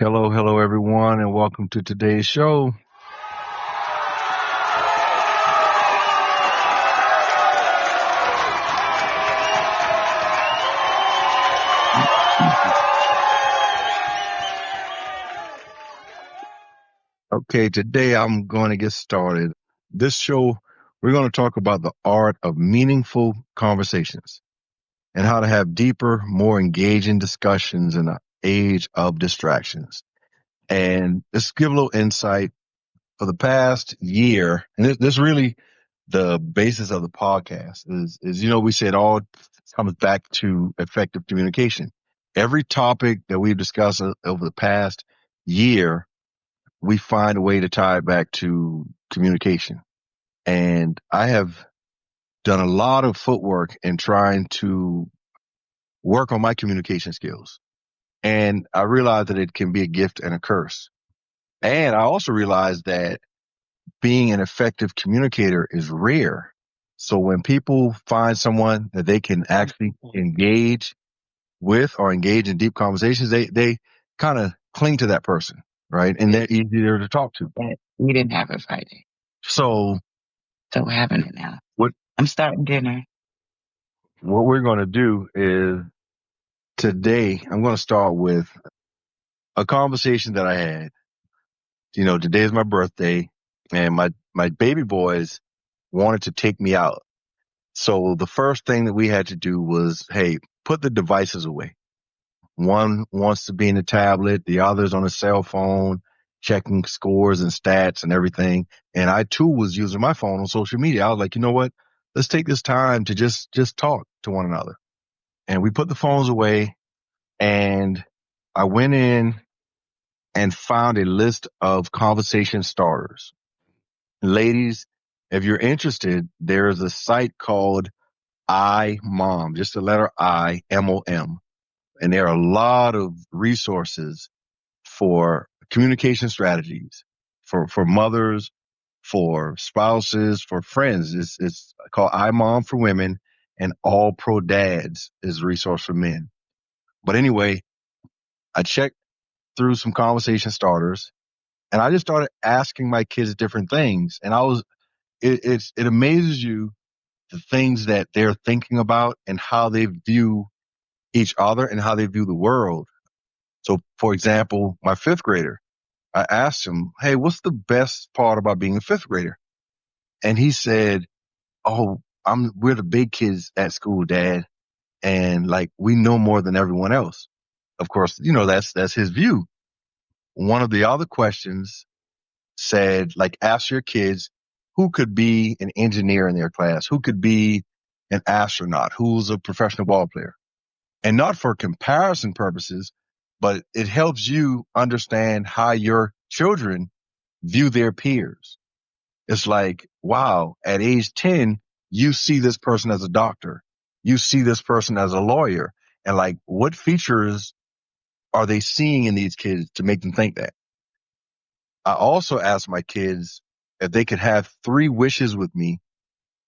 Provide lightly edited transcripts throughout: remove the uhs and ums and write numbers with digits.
Hello, hello, everyone, and welcome to today's show. Okay, today I'm going to get started. This show, we're going to talk about the art of meaningful conversations and how to have deeper, more engaging discussions in an age of distractions. And let's give a little insight. For the past year, and this really the basis of the podcast is we say it all comes back to effective communication. Every topic that we've discussed over the past year, we find a way to tie it back to communication. And I have done a lot of footwork in trying to work on my communication skills. And I realized that it can be a gift and a curse. And I also realized that being an effective communicator is rare. So when people find someone that they can actually engage with or engage in deep conversations, they kind of cling to that person, right? And they're easier to talk to. But we didn't have it Friday. So we're having it now. What I'm starting dinner. What we're going to do is today, I'm going to start with a conversation that I had. Today is my birthday, and my baby boys wanted to take me out. So the first thing that we had to do was, hey, put the devices away. One wants to be in the tablet, the other's on a cell phone, checking scores and stats and everything. And I too was using my phone on social media. I was like, you know what? Let's take this time to just talk to one another. And we put the phones away, and I went in and found a list of conversation starters. Ladies, if you're interested, there is a site called IMOM, just the letter I, MOM. And there are a lot of resources for communication strategies for mothers, for spouses, for friends. It's called iMom for women, and All Pro Dads is a resource for men. But anyway, I checked through some conversation starters, and I just started asking my kids different things. And it amazes you the things that they're thinking about and how they view each other and how they view the world. So, for example, my fifth grader, I asked him, hey, what's the best part about being a fifth grader? And he said, oh, we're the big kids at school, Dad. And like, we know more than everyone else. Of course, that's his view. One of the other questions said, like, ask your kids who could be an engineer in their class, who could be an astronaut, who's a professional ball player. And not for comparison purposes, but it helps you understand how your children view their peers. It's like, wow, at age 10, you see this person as a doctor. You see this person as a lawyer. And like, what features are they seeing in these kids to make them think that? I also asked my kids if they could have 3 wishes with me,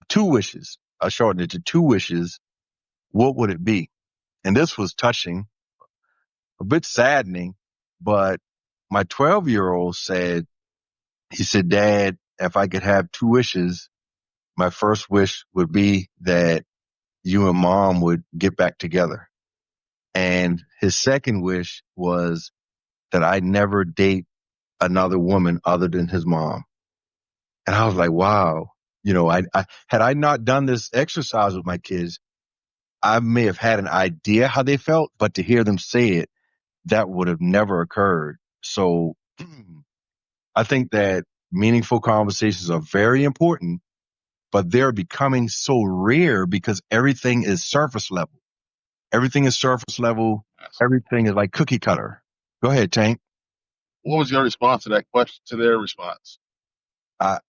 2 wishes. I shortened it to 2 wishes. What would it be? And this was touching, a bit saddening, but my 12-year-old said, Dad, if I could have 2 wishes, my first wish would be that you and Mom would get back together. And his second wish was that I never date another woman other than his mom. And I was like, wow, I had I not done this exercise with my kids, I may have had an idea how they felt, but to hear them say it, that would have never occurred. So I think that meaningful conversations are very important, but they're becoming so rare because everything is surface level. Everything is surface level. Everything is like cookie cutter. Go ahead, Tank. What was your response to that question, to their response? I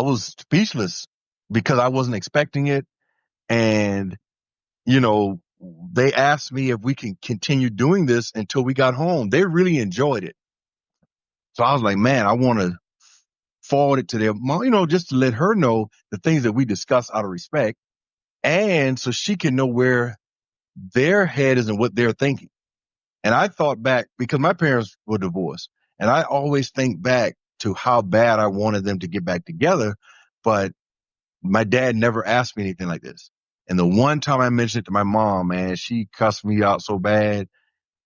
was speechless because I wasn't expecting it. And, they asked me if we can continue doing this until we got home. They really enjoyed it. So I was like, man, I want to forward it to their mom, just to let her know the things that we discuss out of respect. And so she can know where their head is and what they're thinking. And I thought back because my parents were divorced, and I always think back to how bad I wanted them to get back together. But my dad never asked me anything like this. And the one time I mentioned it to my mom, man, she cussed me out so bad.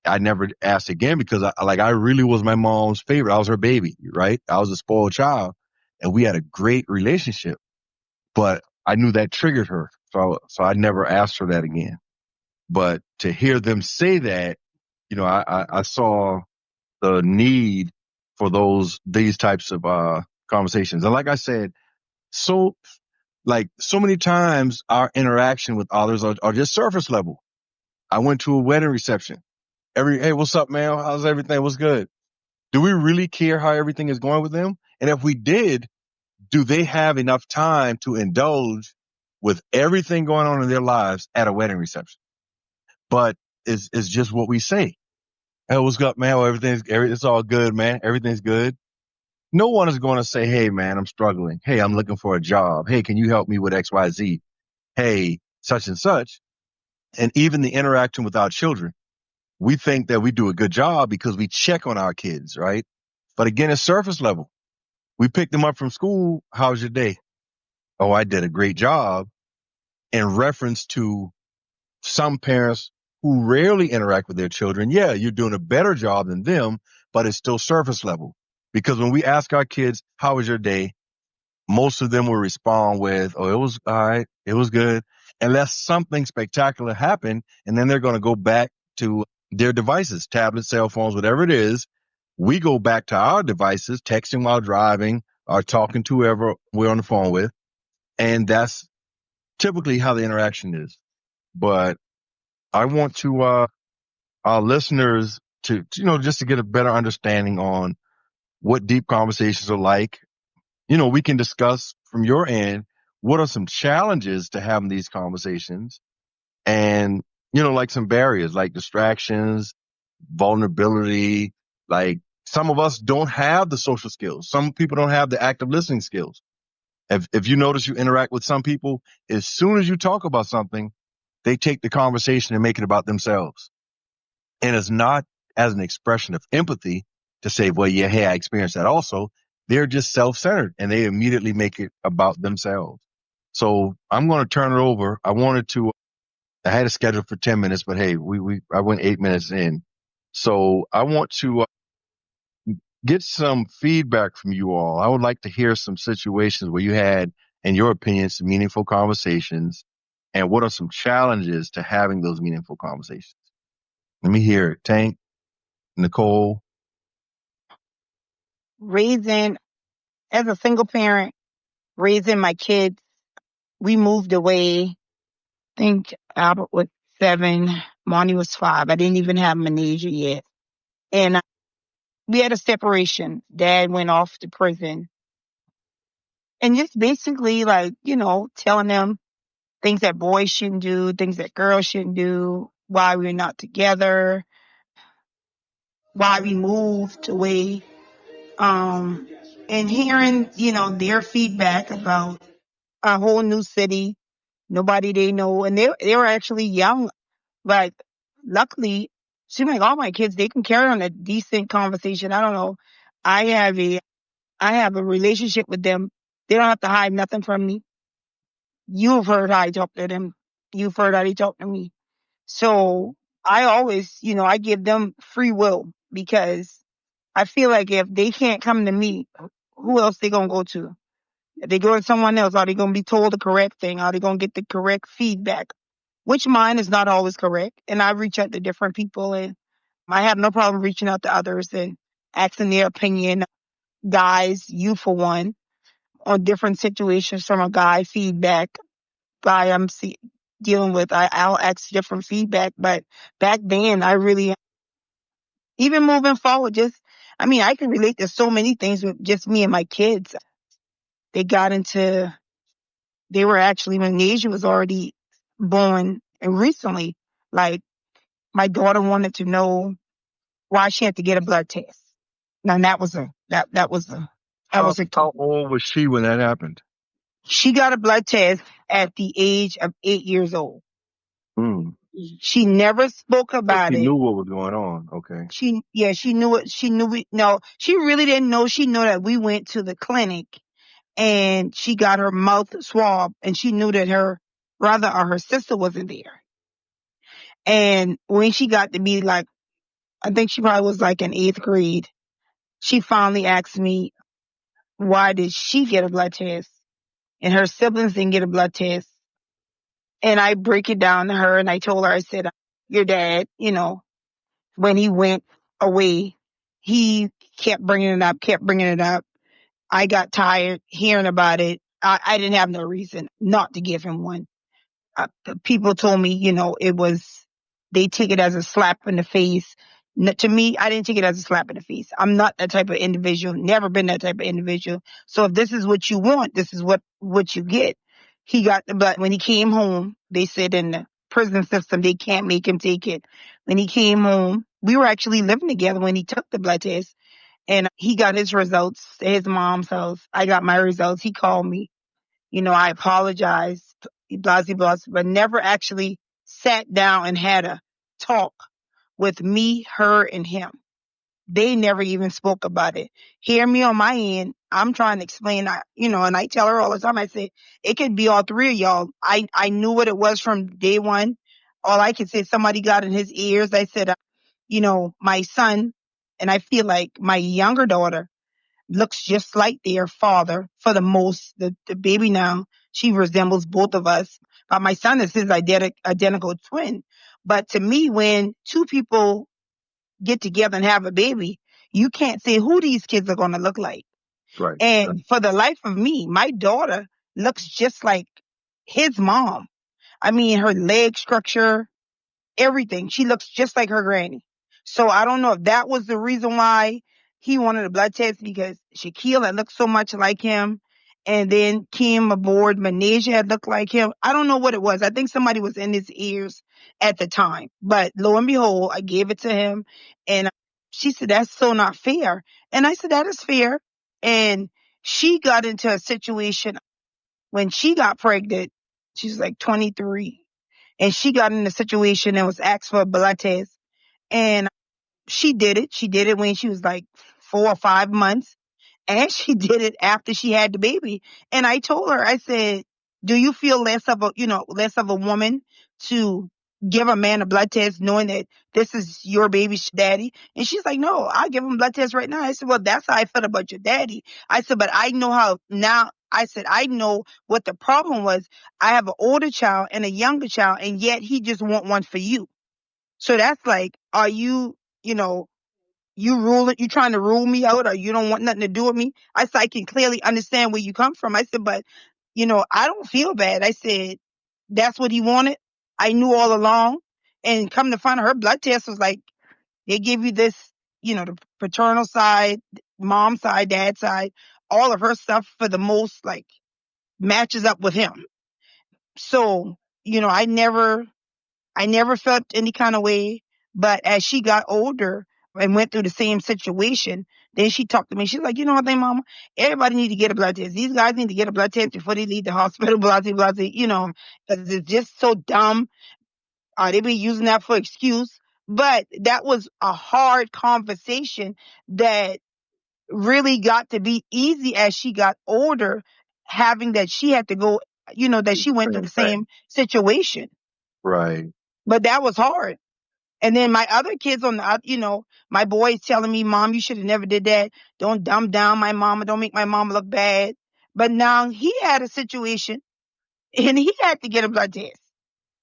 I never asked again because I really was my mom's favorite. I was her baby, right? I was a spoiled child, and we had a great relationship, but I knew that triggered her. So I never asked her that again. But to hear them say that, I saw the need for these types of, conversations. And like I said, so, so many times our interaction with others are just surface level. I went to a wedding reception. Hey, what's up, man? How's everything? What's good? Do we really care how everything is going with them? And if we did, do they have enough time to indulge with everything going on in their lives at a wedding reception? But it's just what we say. Hey, what's up, man? Well, it's all good, man. Everything's good. No one is going to say, hey, man, I'm struggling. Hey, I'm looking for a job. Hey, can you help me with XYZ? Hey, such and such. And even the interaction with our children, we think that we do a good job because we check on our kids, right? But again, it's surface level. We pick them up from school. How's your day? Oh, I did a great job, in reference to some parents who rarely interact with their children. Yeah, you're doing a better job than them, but it's still surface level. Because when we ask our kids, how was your day? Most of them will respond with, oh, it was all right. It was good. Unless something spectacular happened, and then they're going to go back to their devices, tablets, cell phones, whatever it is. We go back to our devices, texting while driving or talking to whoever we're on the phone with. And that's typically how the interaction is. But I want to, our listeners to, just to get a better understanding on what deep conversations are like. We can discuss from your end, what are some challenges to having these conversations, and, like some barriers, like distractions, vulnerability. Like, some of us don't have the social skills. Some people don't have the active listening skills. If you notice, you interact with some people, as soon as you talk about something, they take the conversation and make it about themselves. And it's not as an expression of empathy to say, well, yeah, hey, I experienced that also. They're just self-centered and they immediately make it about themselves. So I'm going to turn it over. I had a schedule for 10 minutes, but hey, I went 8 minutes in. So I want to get some feedback from you all. I would like to hear some situations where you had, in your opinion, some meaningful conversations, and what are some challenges to having those meaningful conversations? Let me hear it. Tank, Nicole. Raising, as a single parent, raising my kids, we moved away. I think Albert was 7, Monty was 5. I didn't even have Manesia yet. And we had a separation. Dad went off to prison. And just basically telling them things that boys shouldn't do, things that girls shouldn't do, why we're not together, why we moved away. And hearing, their feedback about a whole new city, nobody they know. And they were actually young. But luckily, seems like all my kids, they can carry on a decent conversation. I don't know. I have a I have a relationship with them. They don't have to hide nothing from me. You've heard how I talk to them. You've heard how they talk to me. So I always, I give them free will because I feel like if they can't come to me, who else they gonna go to? If they go to someone else, are they gonna be told the correct thing? Are they gonna get the correct feedback? Which mine is not always correct. And I reach out to different people, and I have no problem reaching out to others and asking their opinion. Guys, you for one, on different situations from a guy feedback. Guy dealing with, I'll ask different feedback. But back then, I really, even moving forward, I can relate to so many things with just me and my kids. They got into, they were actually, when Asia was already born, and recently, like, my daughter wanted to know why she had to get a blood test. Now How old was she when that happened? she got a blood test at the age of 8 years old. Hmm. She never spoke So about she it. knew what was going on. Okay. She knew it. She knew it. No, she really didn't know. She knew that we went to the clinic and she got her mouth swabbed and she knew that her brother or her sister wasn't there. And when she got to be like, I think she probably was like in 8th grade, she finally asked me, why did she get a blood test and her siblings didn't get a blood test? And I break it down to her and I told her, I said, your dad, when he went away, he kept bringing it up, kept bringing it up. I got tired hearing about it. I didn't have no reason not to give him one. People told me, they take it as a slap in the face. To me, I didn't take it as a slap in the face. I'm not that type of individual, never been that type of individual. So if this is what you want, this is what you get. He got the blood. When he came home, they said in the prison system, they can't make him take it. When he came home, we were actually living together when he took the blood test. And he got his results at his mom's house. I got my results. He called me. I apologized, blah, blah, blah, but never actually sat down and had a talk with me, her, and him. They never even spoke about it. Hear me on my end. I'm trying to explain, and I tell her all the time, I say, it could be all three of y'all. I knew what it was from day one. All I can say, somebody got in his ears. I said, my son, and I feel like my younger daughter looks just like their father for the most. The baby now, she resembles both of us. But my son is his identical twin. But to me, when two people get together and have a baby, you can't say who these kids are going to look like. Right. And for the life of me, my daughter looks just like his mom. I mean, her leg structure, everything. She looks just like her granny. So I don't know if that was the reason why he wanted a blood test, because Shaquille had looked so much like him. And then came aboard, Manesia had looked like him. I don't know what it was. I think somebody was in his ears at the time. But lo and behold, I gave it to him. And she said, that's so not fair. And I said, that is fair. And she got into a situation when she got pregnant. She was like 23 and she got in a situation and was asked for a blood test. And she did it. She did it when she was like 4 or 5 months. And she did it after she had the baby. And I told her, I said, do you feel less of a woman to give a man a blood test knowing that this is your baby's daddy? And she's like, no, I'll give him a blood test right now. I said, well, that's how I felt about your daddy. I said, but I know how now. I said, I know what the problem was. I have an older child and a younger child, and yet he just want one for you. So that's like, are you, you trying to rule me out, or you don't want nothing to do with me? I said, I can clearly understand where you come from. I said, but, I don't feel bad. I said, that's what he wanted. I knew all along. And come to find out, her blood test was like, they give you this, the paternal side, mom side, dad side, all of her stuff for the most, like, matches up with him. So, I never felt any kind of way. But as she got older and went through the same situation, then she talked to me. She's like, you know what, then, Mama, everybody need to get a blood test. These guys need to get a blood test before they leave the hospital, blah, blah, blah, because it's just so dumb. They be using that for excuse. But that was a hard conversation that really got to be easy as she got older, having that she had to go, that she went through the same situation. Right. But that was hard. And then my other kids my boys telling me, Mom, you should have never did that. Don't dumb down my mama. Don't make my mama look bad. But now he had a situation and he had to get a blood test.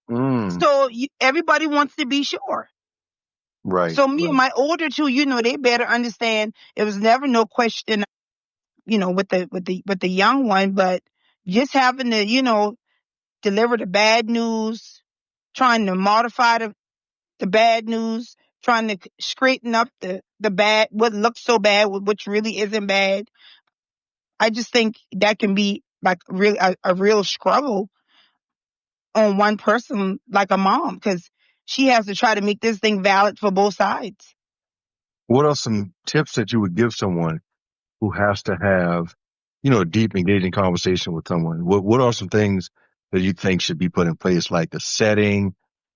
So everybody wants to be sure. Right. So me right. and my older two, they better understand. It was never no question, with the young one, but just having to, deliver the bad news, trying to modify the bad news, trying to straighten up the bad, what looks so bad, which really isn't bad. I just think that can be like a real struggle on one person, like a mom, because she has to try to make this thing valid for both sides. What are some tips that you would give someone who has to have, a deep, engaging conversation with someone? What are some things that you think should be put in place, like the setting,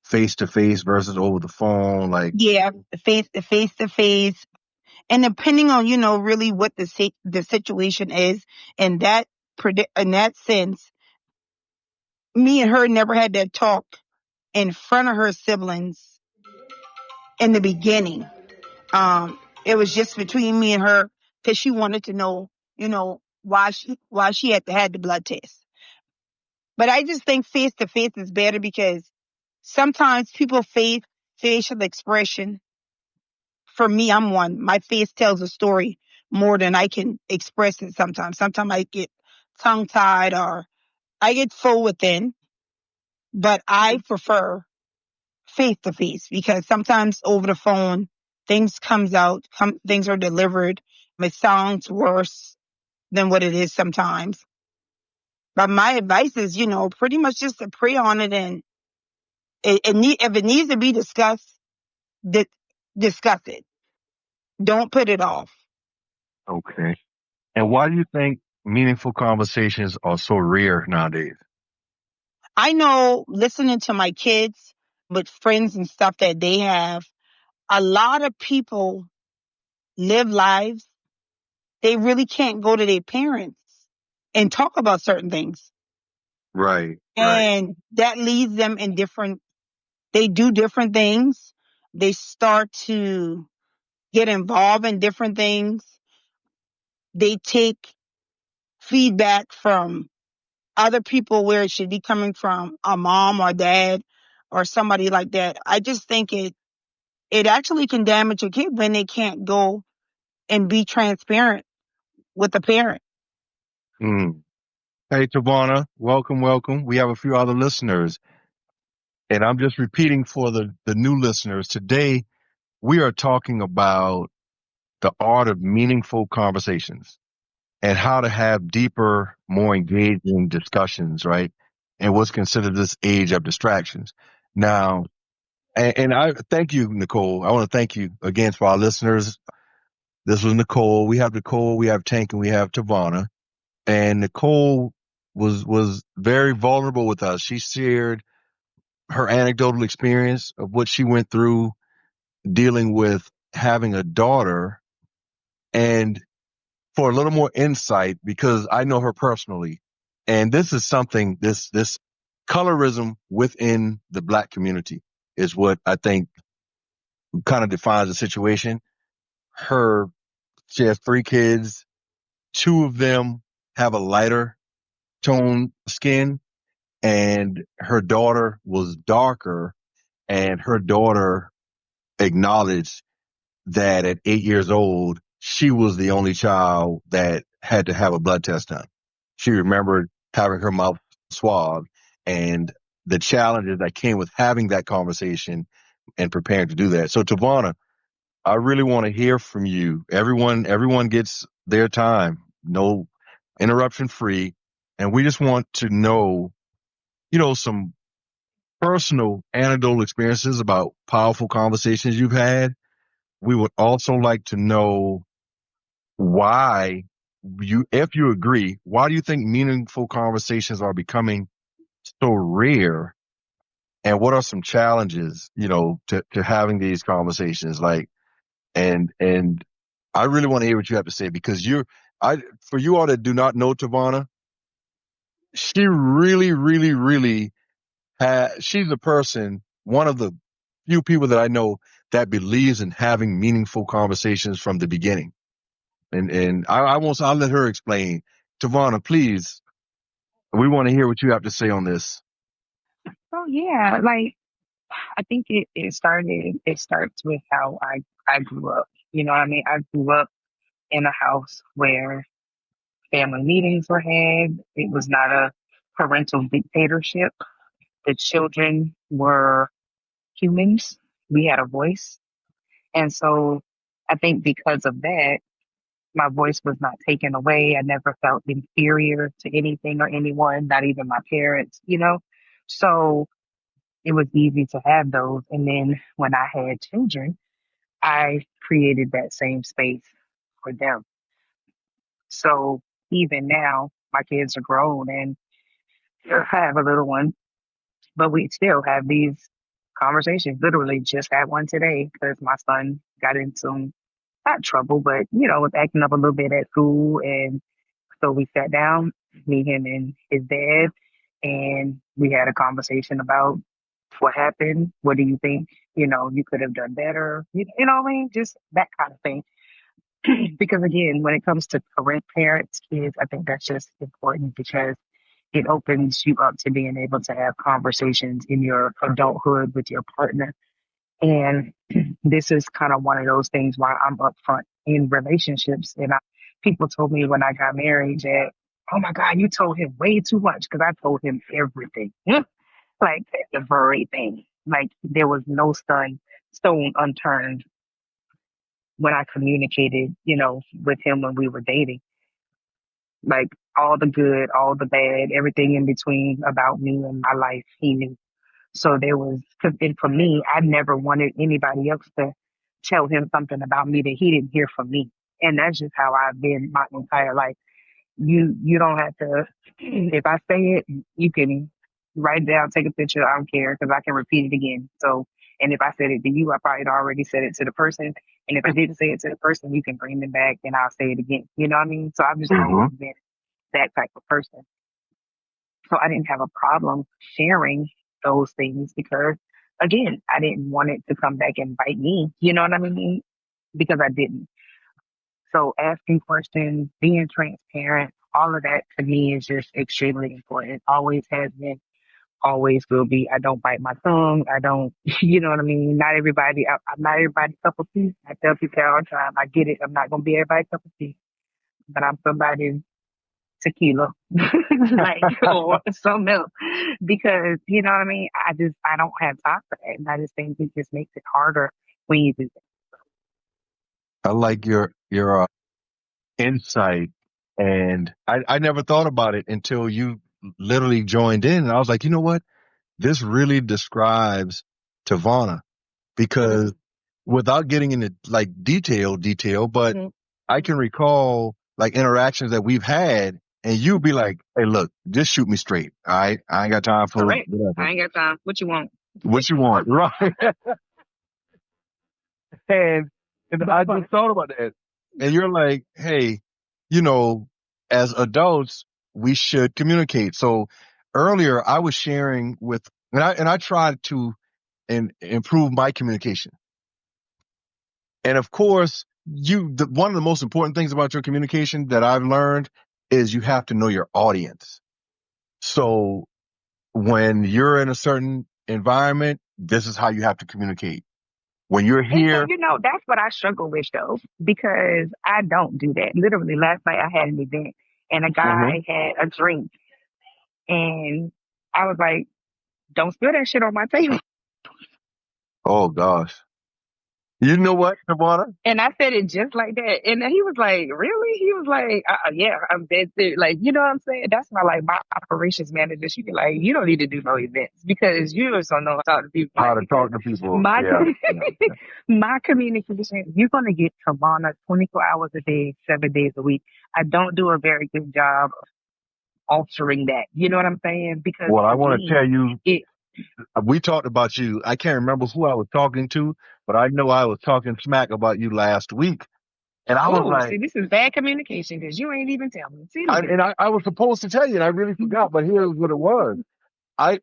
face to face versus over the phone? Like, Yeah, face to face. And depending on, really what the situation is, and in that sense, me and her never had that talk in front of her siblings in the beginning. It was just between me and her because she wanted to know, why she had the blood test. But I just think face to face is better because sometimes people face facial expression. For me, I'm one. My face tells a story more than I can express it sometimes. Sometimes I get tongue tied or I get full within, but I prefer face to face because sometimes over the phone, things are delivered. It sounds worse than what it is sometimes. But my advice is, pretty much just to pray on it and if it needs to be discussed, di- discuss it. Don't put it off. okay. And why do you think meaningful conversations are so rare nowadays? I know listening to my kids with friends and stuff that they have, a lot of people live lives they really can't go to their parents and talk about certain things. Right, right. And that leads them they do different things. They start to get involved in different things. They take feedback from other people where it should be coming from a mom or dad or somebody like that. I just think it actually can damage a kid when they can't go and be transparent with the parent. Mm. Hey, Tavana, welcome, welcome. We have a few other listeners, and I'm just repeating for the new listeners. Today, we are talking about the art of meaningful conversations and how to have deeper, more engaging discussions, right? And what's considered this age of distractions. Now, and I thank you, Nicole. I want to thank you again for our listeners. This was Nicole, we have Tank, and we have Tavana. And Nicole was very vulnerable with us. She shared her anecdotal experience of what she went through dealing with having a daughter. And for a little more insight, because I know her personally, and this is something, this colorism within the Black community is what I think kind of defines the situation. Her She has three kids. Two of them have a lighter tone skin, and her daughter was darker. And her daughter acknowledged that at 8 years old, she was the only child that had to have a blood test done. She remembered having her mouth swabbed and the challenges that came with having that conversation and preparing to do that. So, Tavana, I really want to hear from you. Everyone gets their time, no interruption free. And we just want to know, some personal anecdotal experiences about powerful conversations you've had. We would also like to know why if you agree, why do you think meaningful conversations are becoming so rare? And what are some challenges, to having these conversations? Like, and I really want to hear what you have to say because for you all that do not know Tavana, she really, really, really she's a person, one of the few people that I know that believes in having meaningful conversations from the beginning. And I'll let her explain. Tavana, please, we want to hear what you have to say on this. Oh yeah, like I think it starts with how I grew up. You know what I mean? I grew up in a house where family meetings were had. It was not a parental dictatorship. The children were humans. We had a voice. And so I think because of that, my voice was not taken away. I never felt inferior to anything or anyone, not even my parents, you know? So it was easy to have those. And then when I had children, I created that same space for them. So even now, my kids are grown and I have a little one, but we still have these conversations. Literally just had one today because my son got into not trouble, but was acting up a little bit at school, and so we sat down, me, him, and his dad, and we had a conversation about what happened. What do you think? You could have done better. You know what I mean? Just that kind of thing. Because again, when it comes to parents, kids, I think that's just important because it opens you up to being able to have conversations in your adulthood with your partner. And this is kind of one of those things why I'm upfront in relationships. And people told me when I got married that, oh my God, you told him way too much because I told him everything. Like everything. Like there was no stone unturned when I communicated, with him when we were dating. Like all the good, all the bad, everything in between about me and my life, he knew. So and for me, I never wanted anybody else to tell him something about me that he didn't hear from me. And that's just how I've been my entire life. You don't have to, if I say it, you can write it down, take a picture. I don't care because I can repeat it again. So, and if I said it to you, I probably had already said it to the person. And if I didn't say it to the person, you can bring them back and I'll say it again. You know what I mean? So I've just always been that type of person. So I didn't have a problem sharing those things because, again, I didn't want it to come back and bite me. You know what I mean? Because I didn't. So asking questions, being transparent, all of that to me is just extremely important. Always has been, always will be. I don't bite my tongue. I don't, you know what I mean? Not everybody, I'm not everybody's cup of tea. I tell people all the time, I get it. I'm not going to be everybody's cup of tea, but I'm somebody's tequila, like, or something else. Because, you know what I mean? I don't have time for that. And I just think it just makes it harder when you do that. I like your insight, and I never thought about it until you literally joined in, and I was like, you know what? This really describes Tavana because without getting into like detail, but I can recall like interactions that we've had, and you'd be like, "Hey, look, just shoot me straight. All right, I ain't got time for Correct. whatever. I ain't got time. What you want? What you want, right?" and I just thought about that, and you're like, "Hey, you know, as adults, we should communicate." So earlier, I was sharing with, and I tried to improve my communication. And of course, one of the most important things about your communication that I've learned is you have to know your audience. So when you're in a certain environment, this is how you have to communicate. When you're And so, here, that's what I struggle with though, because I don't do that. Literally last night I had an event and a guy had a drink and I was like, don't spill that shit on my table. oh gosh, you know what, Tabata? And I said it just like that. And he was like, really? He was like, yeah, I'm dead serious. Like, you know what I'm saying? That's my operations manager. She be like, you don't need to do no events because you just don't know how to talk to people. How to talk to people. My, Yeah. my communication, you're going to get Tavana 24 hours a day, 7 days a week. I don't do a very good job of altering that. You know what I'm saying? Because Well, I want to tell you, it, we talked about you. I can't remember who I was talking to, but I know I was talking smack about you last week. And I was like, see, this is bad communication because you ain't even tell me. See, I was supposed to tell you, and I really forgot, but here's what it was. I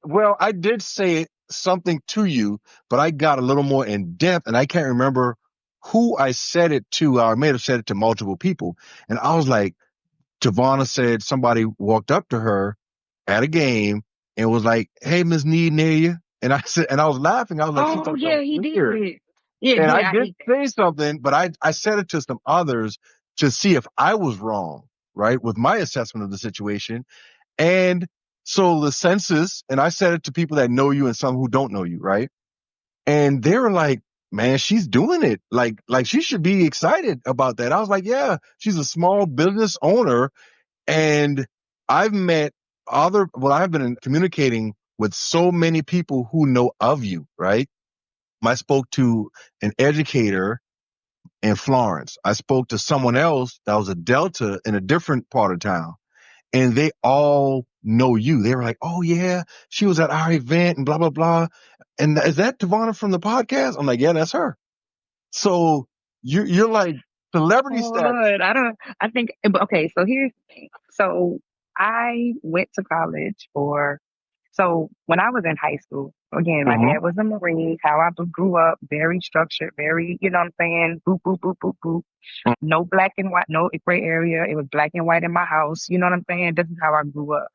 did say something to you, but I got a little more in depth, and I can't remember who I said it to. I may have said it to multiple people, and I was like, Tavana said somebody walked up to her at a game and was like, "Hey, Miss Need near you," and I said, and I was laughing. I was like, "She thought that was he weird." did. Yeah, And I I did say something, but I said it to some others to see if I was wrong, right, with my assessment of the situation. And so the census, and I said it to people that know you and some who don't know you, right? And they were like, man, she's doing it. Like she should be excited about that. I was like, yeah, she's a small business owner. And I've been communicating with so many people who know of you, right? I spoke to an educator in Florence. I spoke to someone else that was a Delta in a different part of town, and they all know you. They were like, "Oh yeah, she was at our event and blah blah blah." and is that Devonna from the podcast? I'm like, yeah, that's her. So you're like celebrity Oh status. Lord, I think, okay, so here's the thing. So I went to college so when I was in high school, again, my Mm-hmm. dad was a Marine, how I grew up, very structured, very, you know what I'm saying? Boop, boop, boop, boop, boop. No black and white, no gray area. It was black and white in my house. You know what I'm saying? This is how I grew up.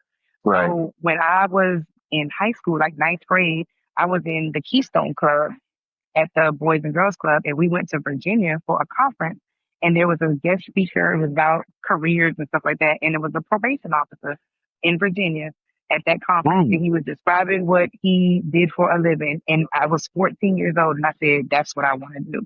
Right. So when I was in high school, like ninth grade, I was in the Keystone Club at the Boys and Girls Club, and we went to Virginia for a conference. And there was a guest speaker. It was about careers and stuff like that. And it was a probation officer in Virginia at that conference. Mm. And he was describing what he did for a living. And I was 14 years old, and I said, that's what I want to do,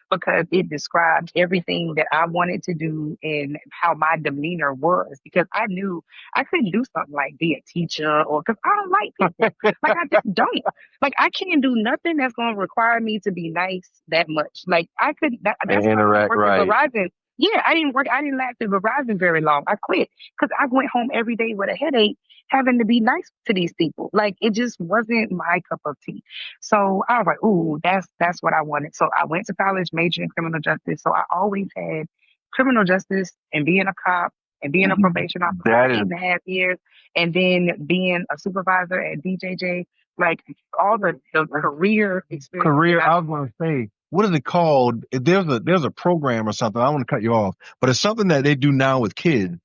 because it described everything that I wanted to do and how my demeanor was. Because I knew I couldn't do something like be a teacher, or because I don't like people. Like, I just don't. Like, I can't do nothing that's going to require me to be nice that much. Like, I could, And that's why I didn't interact work at right. Verizon. Yeah, I didn't last at Verizon very long. I quit because I went home every day with a headache having to be nice to these people. Like, it just wasn't my cup of tea. So I was like, ooh, that's what I wanted. So I went to college, majoring in criminal justice. So I always had criminal justice and being a cop and being a probation officer That for is 8.5 years, and then being a supervisor at DJJ. Like, all the career experience. career. I was going to say, what is it called? There's a program or something. I don't want to cut you off, but it's something that they do now with kids,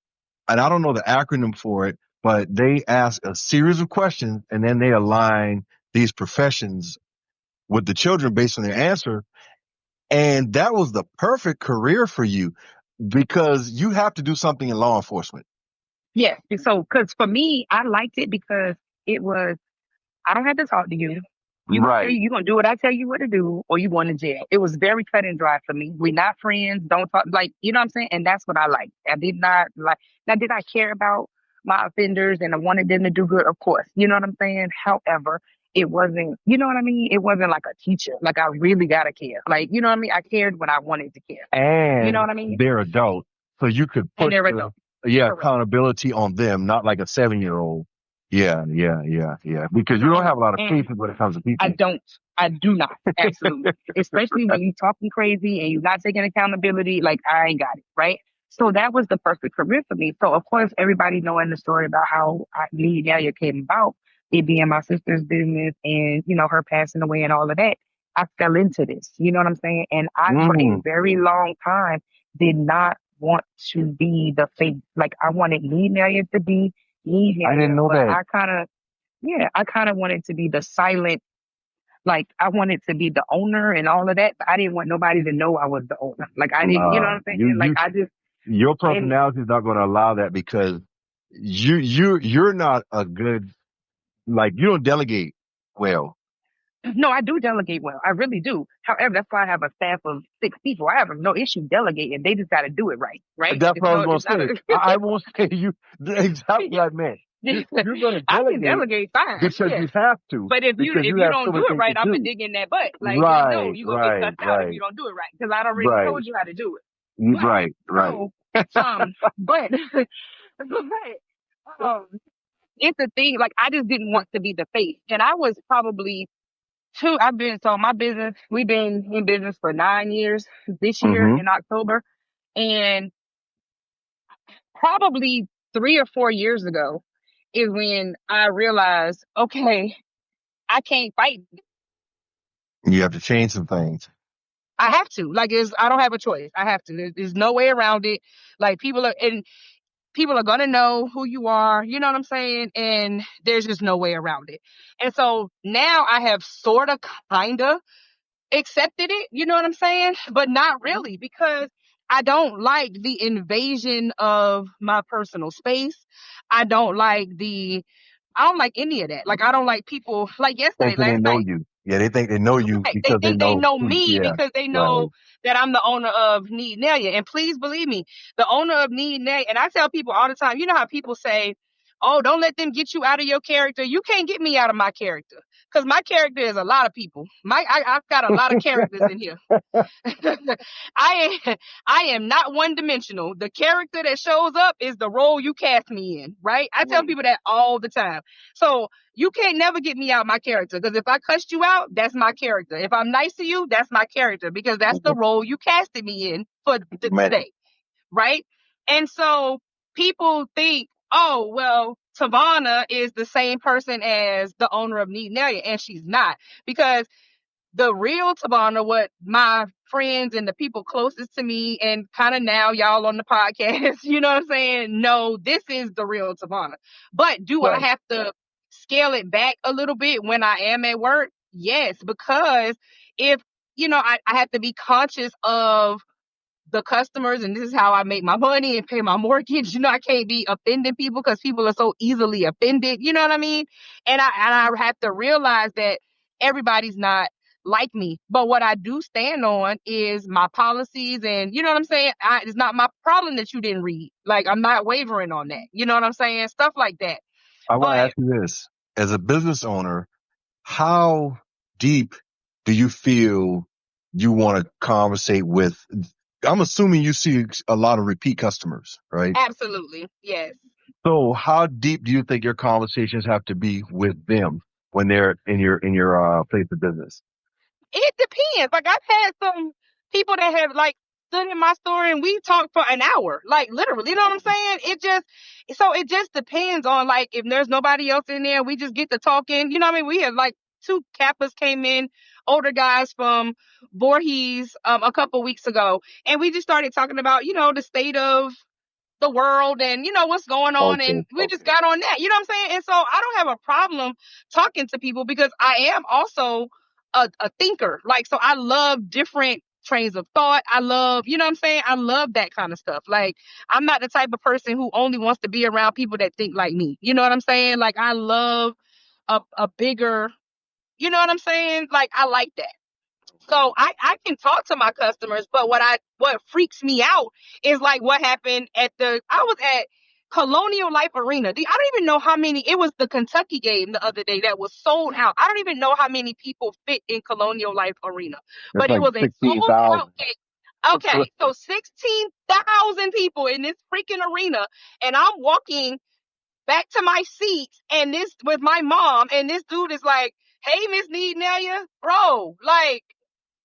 and I don't know the acronym for it, but they ask a series of questions and then they align these professions with the children based on their answer. And that was the perfect career for you because you have to do something in law enforcement. Yes. So, because for me, I liked it because it was, I don't have to talk to you. Right. You gonna do what I tell you what to do, or you going to jail. It was very cut and dry for me. We're not friends. Don't talk. Like, you know what I'm saying? And that's what I like. I did not like. Now, did I care about my offenders and I wanted them to do good? Of course. You know what I'm saying? However, it wasn't. You know what I mean? It wasn't like a teacher. Like, I really gotta care. Like, you know what I mean? I cared when I wanted to care. You know And what I mean? they're adults, so you could And push there we the go. Correct. accountability on them, not like a 7-year-old. Yeah. Because you don't have a lot of And patience when it comes to people. I do not. Absolutely. Especially when you talking crazy and you're not taking accountability. Like, I ain't got it. Right. So that was the perfect career for me. So of course, everybody knowing the story about how Lead Yaya came about, it being my sister's business and, her passing away and all of that, I fell into this. You know what I'm saying? And I, for a Mm, very long time, did not want to be the face. Like, I wanted Lead Yaya to be Lead I didn't Yaya, know but that. I kind of wanted to be the silent, like, I wanted to be the owner and all of that, but I didn't want nobody to know I was the owner. Like, I didn't, you know what I'm saying? Like, Your and personality is not going to allow that because you're not a good, like, you don't delegate well. no, I do delegate well. I really do. However, that's why I have a staff of 6 people. I have no issue delegating. They just got to do it right, right? That's It's what I no, was it's not going to a, say. I won't say you exactly what I meant. You're going to I can delegate delegate fine, because yeah. you have to, But if because you you have so don't many do it things to right, I'm gonna do. dig in that butt. Like, just know Right, you're gonna get right, cussed out if right, you don't do it right, because I already right, told you how to do it. But right. so but it's a thing. Like, I just didn't want to be the face, and I was probably two. My business. We've been in business for 9 years this year Mm-hmm. in October, and probably 3 or 4 years ago is when I realized, okay, I can't fight. You have to change some things. I have to. Like, I don't have a choice. I have to. There's no way around it. Like, people are gonna know who you are. You know what I'm saying? And there's just no way around it. And so now I have sort of, kind of accepted it. You know what I'm saying? But not really, because I don't like the invasion of my personal space. I don't like any of that. Like, I don't like people, like yesterday, Thinking they last know night. you. Yeah, they think they know you Right. They because they think they know know who. me Yeah, because they right. know that I'm the owner of Need Nelia. And please believe me, the owner of Need Nelia, and I tell people all the time, you know how people say, oh, don't let them get you out of your character. You can't get me out of my character. because my character is a lot of people. I've got a lot of characters in here. I am not one dimensional. The character that shows up is the role you cast me in, right? I tell people that all the time. So you can't never get me out my character, because if I cussed you out, that's my character. If I'm nice to you, that's my character, because that's the role you casted me in for today, right? And so people think, oh, well, Tavana is the same person as the owner of Need Nelia, and she's not, because the real Tavana, what my friends and the people closest to me, and kind of now y'all on the podcast, you know what I'm saying? No, this is the real Tavana. But do I have to scale it back a little bit when I am at work? Yes, because if, I have to be conscious of the customers, and this is how I make my money and pay my mortgage. I can't be offending people because people are so easily offended. You know what I mean? And I have to realize that everybody's not like me. But what I do stand on is my policies, and you know what I'm saying? It's not my problem that you didn't read. Like, I'm not wavering on that. You know what I'm saying? Stuff like that. I want to ask you this. As a business owner, how deep do you feel you want to conversate with? I'm assuming you see a lot of repeat customers, right? Absolutely. Yes. So how deep do you think your conversations have to be with them when they're in your place of business? It depends. Like, I've had some people that have like stood in my store and we talked for an hour, like literally, you know what I'm saying? It just depends on, like, if there's nobody else in there, we just get to talking. You know what I mean? We had like 2 Kappas came in, older guys from Voorhees, a couple weeks ago, and we just started talking about, the state of the world and what's going on, and we just got on that, you know what I'm saying? And so I don't have a problem talking to people, because I am also a thinker. Like, so I love different trains of thought. I love, you know what I'm saying? I love that kind of stuff. Like, I'm not the type of person who only wants to be around people that think like me. You know what I'm saying? Like, I love a bigger, you know what I'm saying? Like, I like that. So I can talk to my customers, but what freaks me out is like what happened I was at Colonial Life Arena. I don't even know how many. It was the Kentucky game the other day that was sold out. I don't even know how many people fit in Colonial Life Arena, but it was a sold out game. Okay, so 16,000 people in this freaking arena, and I'm walking back to my seat, and this with my mom, and this dude is like, "Hey, Miss Need Nelia, bro, like."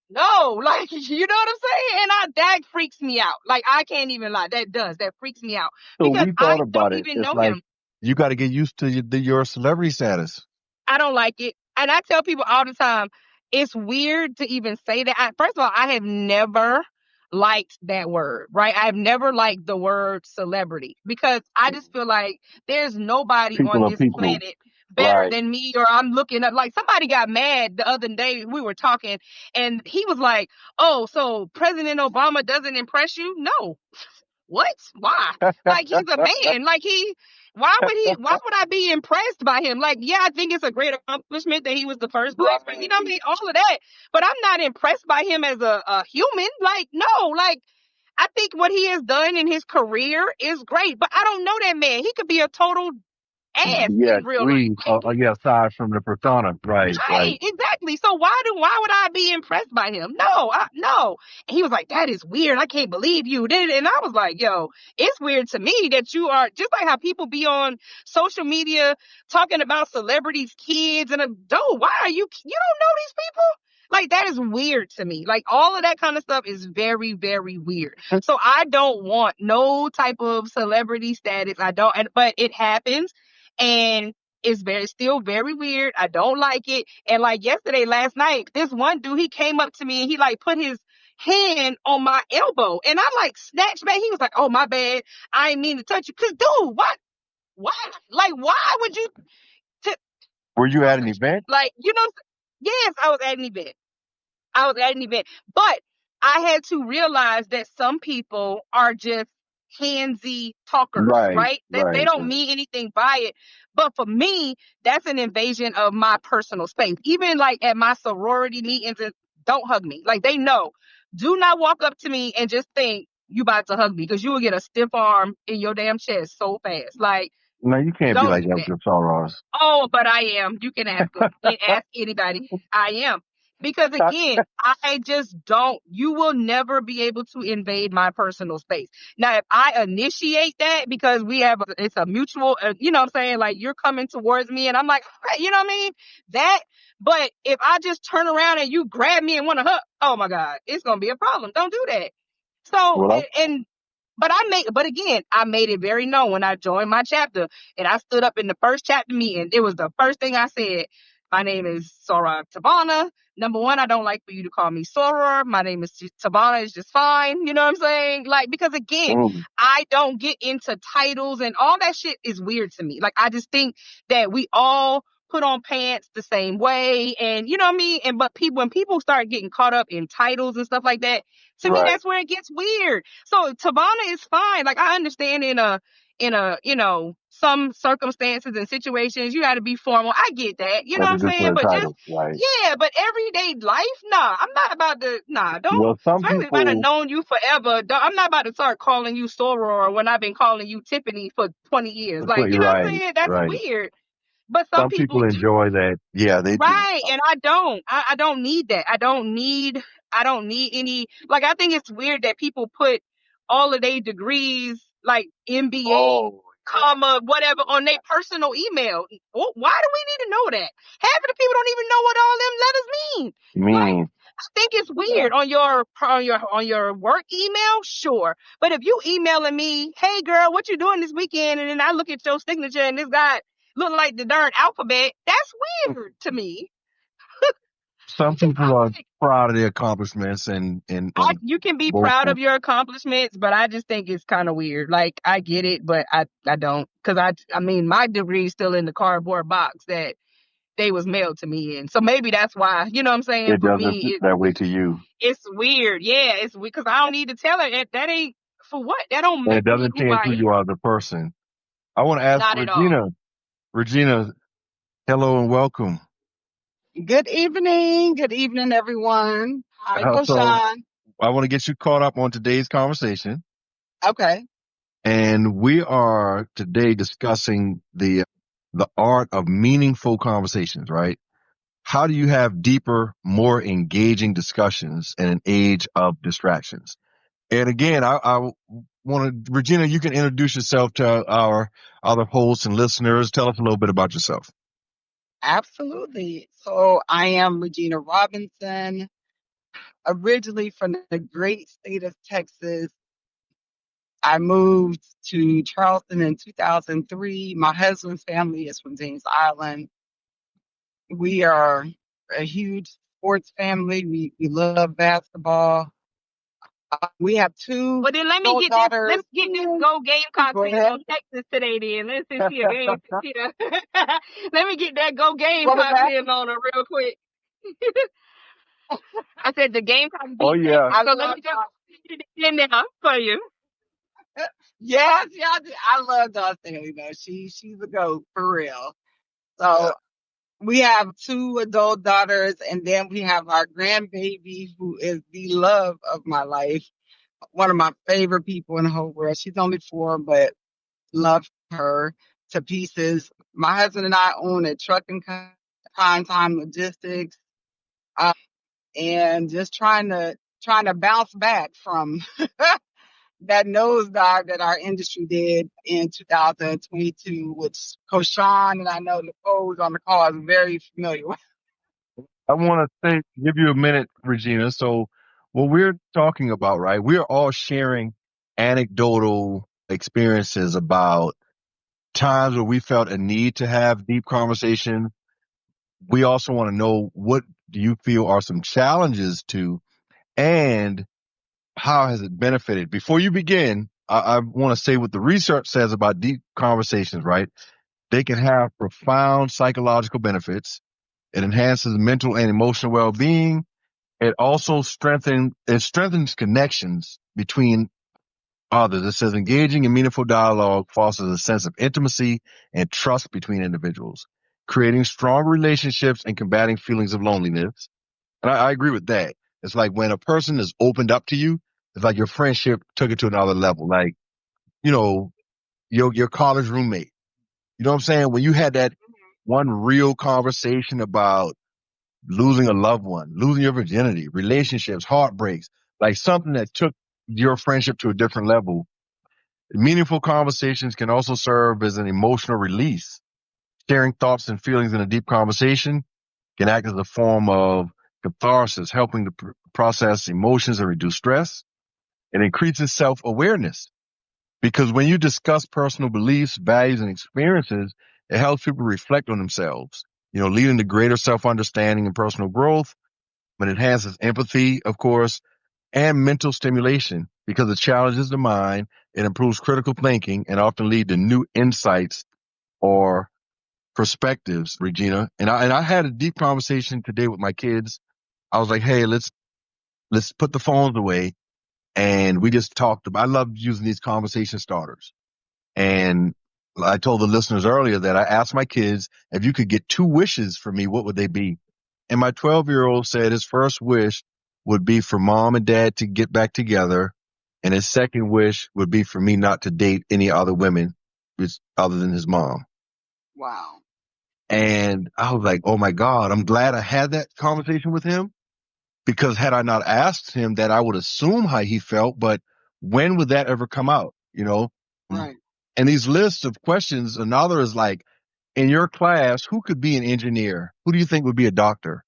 No, like, you know what I'm saying? And that freaks me out. Like, I can't even lie. That freaks me out. So because we I thought about don't it. even It's know like him. you got to get used to your celebrity status. I don't like it. And I tell people all the time, it's weird to even say that. First of all, I have never liked that word, right? I have never liked the word celebrity, because I just feel like there's nobody on this planet better than me, or I'm looking up. Like, somebody got mad the other day. We were talking and he was like, "Oh, so President Obama doesn't impress you?" No. What? Why? Like, he's a man. Like, why would I be impressed by him? Like, yeah, I think it's a great accomplishment that he was the first black president. You know what I mean? All of that. But I'm not impressed by him as a human. Like, no, like, I think what he has done in his career is great, but I don't know that man. He could be a total ass in real life. Aside from the persona, right. Exactly. So why would I be impressed by him? No. And he was like, "That is weird. I can't believe you did it." And I was like, "Yo, it's weird to me that you are just like how people be on social media talking about celebrities' kids and why are you don't know these people?" Like, that is weird to me. Like, all of that kind of stuff is very, very weird. So I don't want no type of celebrity status. I don't, but it happens. And it's still very weird. I don't like it. And like last night, this one dude, he came up to me and he like put his hand on my elbow, and I like snatched back. He was like, "Oh, my bad. I didn't mean to touch you." 'Cause dude, what? Why? Like, why would you? Were you at an event? Like, yes, I was at an event. But I had to realize that some people are just handsy talkers, right? They don't mean anything by it. But for me, that's an invasion of my personal space. Even like at my sorority meetings, don't hug me. Like, they know. Do not walk up to me and just think you about to hug me, because you will get a stiff arm in your damn chest so fast. Like, No, you can't be Don't like do that with that. your sorors. Oh, but I am. You can ask them. Ask anybody. I am. Because again, I just don't, you will never be able to invade my personal space. Now, if I initiate that because it's a mutual, you know what I'm saying? Like you're coming towards me and I'm like, all right, you know what I mean? That, but if I just turn around and you grab me and want to hug, oh my God, it's going to be a problem. Don't do that. So, Well, but again, I made it very known when I joined my chapter and I stood up in the first chapter meeting. It was the first thing I said. My name is Sora Tabana. Number one, I don't like for you to call me Sora. My name is Tabana is just fine. You know what I'm saying? Like, because again, mm, I don't get into titles and all that shit is weird to me. Like, I just think that we all put on pants the same way. And you know what I mean? When people start getting caught up in titles and stuff like that, to me, right. that's where it gets weird. So Tavana is fine. Like I understand in a some circumstances and situations you got to be formal. I get that. You know That's what a I'm good saying? for the But just title, right? yeah, but everyday life, nah. I'm not about to don't Well, some especially if I done people, known you forever. I'm not about to start calling you Soror when I've been calling you Tiffany for 20 years. Like, you know what I'm right, saying? That's right. weird. But some Some people people do. enjoy that. Yeah, they do. Right. And I don't. I don't need that. I don't need any like I think it's weird that people put all of their degrees like MBA, Oh, comma, whatever on their personal email. Why do we need to know that? Half of the people don't even know what all them letters mean. Like mean. I think it's weird on your work email, sure. But if you emailing me, hey girl, what you doing this weekend? And then I look at your signature and it's got looking like the darn alphabet, that's weird to me. Some Because people are proud of their accomplishments and you can be proud boastful. of your accomplishments, but I just think it's kind of weird. Like I get it, but I don't, because I mean my degree's still in the cardboard box that they was mailed to me in. So maybe that's why, you know what I'm saying? It For doesn't me, fit that way to you, it's weird. Yeah, it's weird because I don't need to tell her that ain't for what. That don't and make it me doesn't who change I who am. you are as a person. I want to ask Not at all. Regina. Regina, hello and welcome. Good evening. Good evening, everyone. Hi, So Koshan. I want to get you caught up on today's conversation. Okay. And we are today discussing the art of meaningful conversations, right? How do you have deeper, more engaging discussions in an age of distractions? And again, I want to, Regina, you can introduce yourself to our other hosts and listeners. Tell us a little bit about yourself. Absolutely. So I am Regina Robinson, originally from the great state of Texas. I moved to Charleston in 2003. My husband's family is from James Island. We are a huge sports family. We love basketball. We have two Well, then let me adult get this. Let daughters. me get this go Gamecock Go thing ahead. on Texas today. Then let's just see a game. Let me get that go What was Gamecock that? in on her real quick. I said the Gamecock Oh beat yeah. Texas, I so let love me just get it in there for you. Yes, yeah, I love Dawn Staley though. She's a goat for real. So we have two adult daughters, and then we have our grandbaby, who is the love of my life. One of my favorite people in the whole world. She's only 4, but love her to pieces. My husband and I own a trucking company, Prime Time Logistics, and just trying to bounce back from that nosedive that our industry did in 2022, which Koshan and I know Nicole on the call is very familiar with. I want to give you a minute, Regina. So what we're talking about, right? We are all sharing anecdotal experiences about times where we felt a need to have deep conversation. We also want to know, what do you feel are some challenges to, and how has it benefited? Before you begin, I want to say what the research says about deep conversations, right? They can have profound psychological benefits. It enhances mental and emotional well-being. It also strengthens connections between others. It says engaging in meaningful dialogue fosters a sense of intimacy and trust between individuals, creating strong relationships and combating feelings of loneliness. And I agree with that. It's like when a person is opened up to you, it's like your friendship took it to another level. Like, you know, your college roommate. You know what I'm saying? When you had that one real conversation about losing a loved one, losing your virginity, relationships, heartbreaks, like something that took your friendship to a different level. Meaningful conversations can also serve as an emotional release. Sharing thoughts and feelings in a deep conversation can act as a form of catharsis, helping to process emotions and reduce stress. It increases self awareness because when you discuss personal beliefs, values, and experiences, it helps people reflect on themselves, leading to greater self understanding and personal growth. But it enhances empathy, of course, and mental stimulation because it challenges the mind. It improves critical thinking and often lead to new insights or perspectives, Regina. And I had a deep conversation today with my kids. I was like, hey, let's put the phones away. And we just talked about, I love using these conversation starters. And I told the listeners earlier that I asked my kids, if you could get two wishes for me, what would they be? And my 12-year-old said his first wish would be for mom and dad to get back together. And his second wish would be for me not to date any other women other than his mom. Wow. And I was like, oh my God, I'm glad I had that conversation with him because had I not asked him that, I would assume how he felt. But when would that ever come out? Right. And these lists of questions, another is like, in your class, who could be an engineer? Who do you think would be a doctor?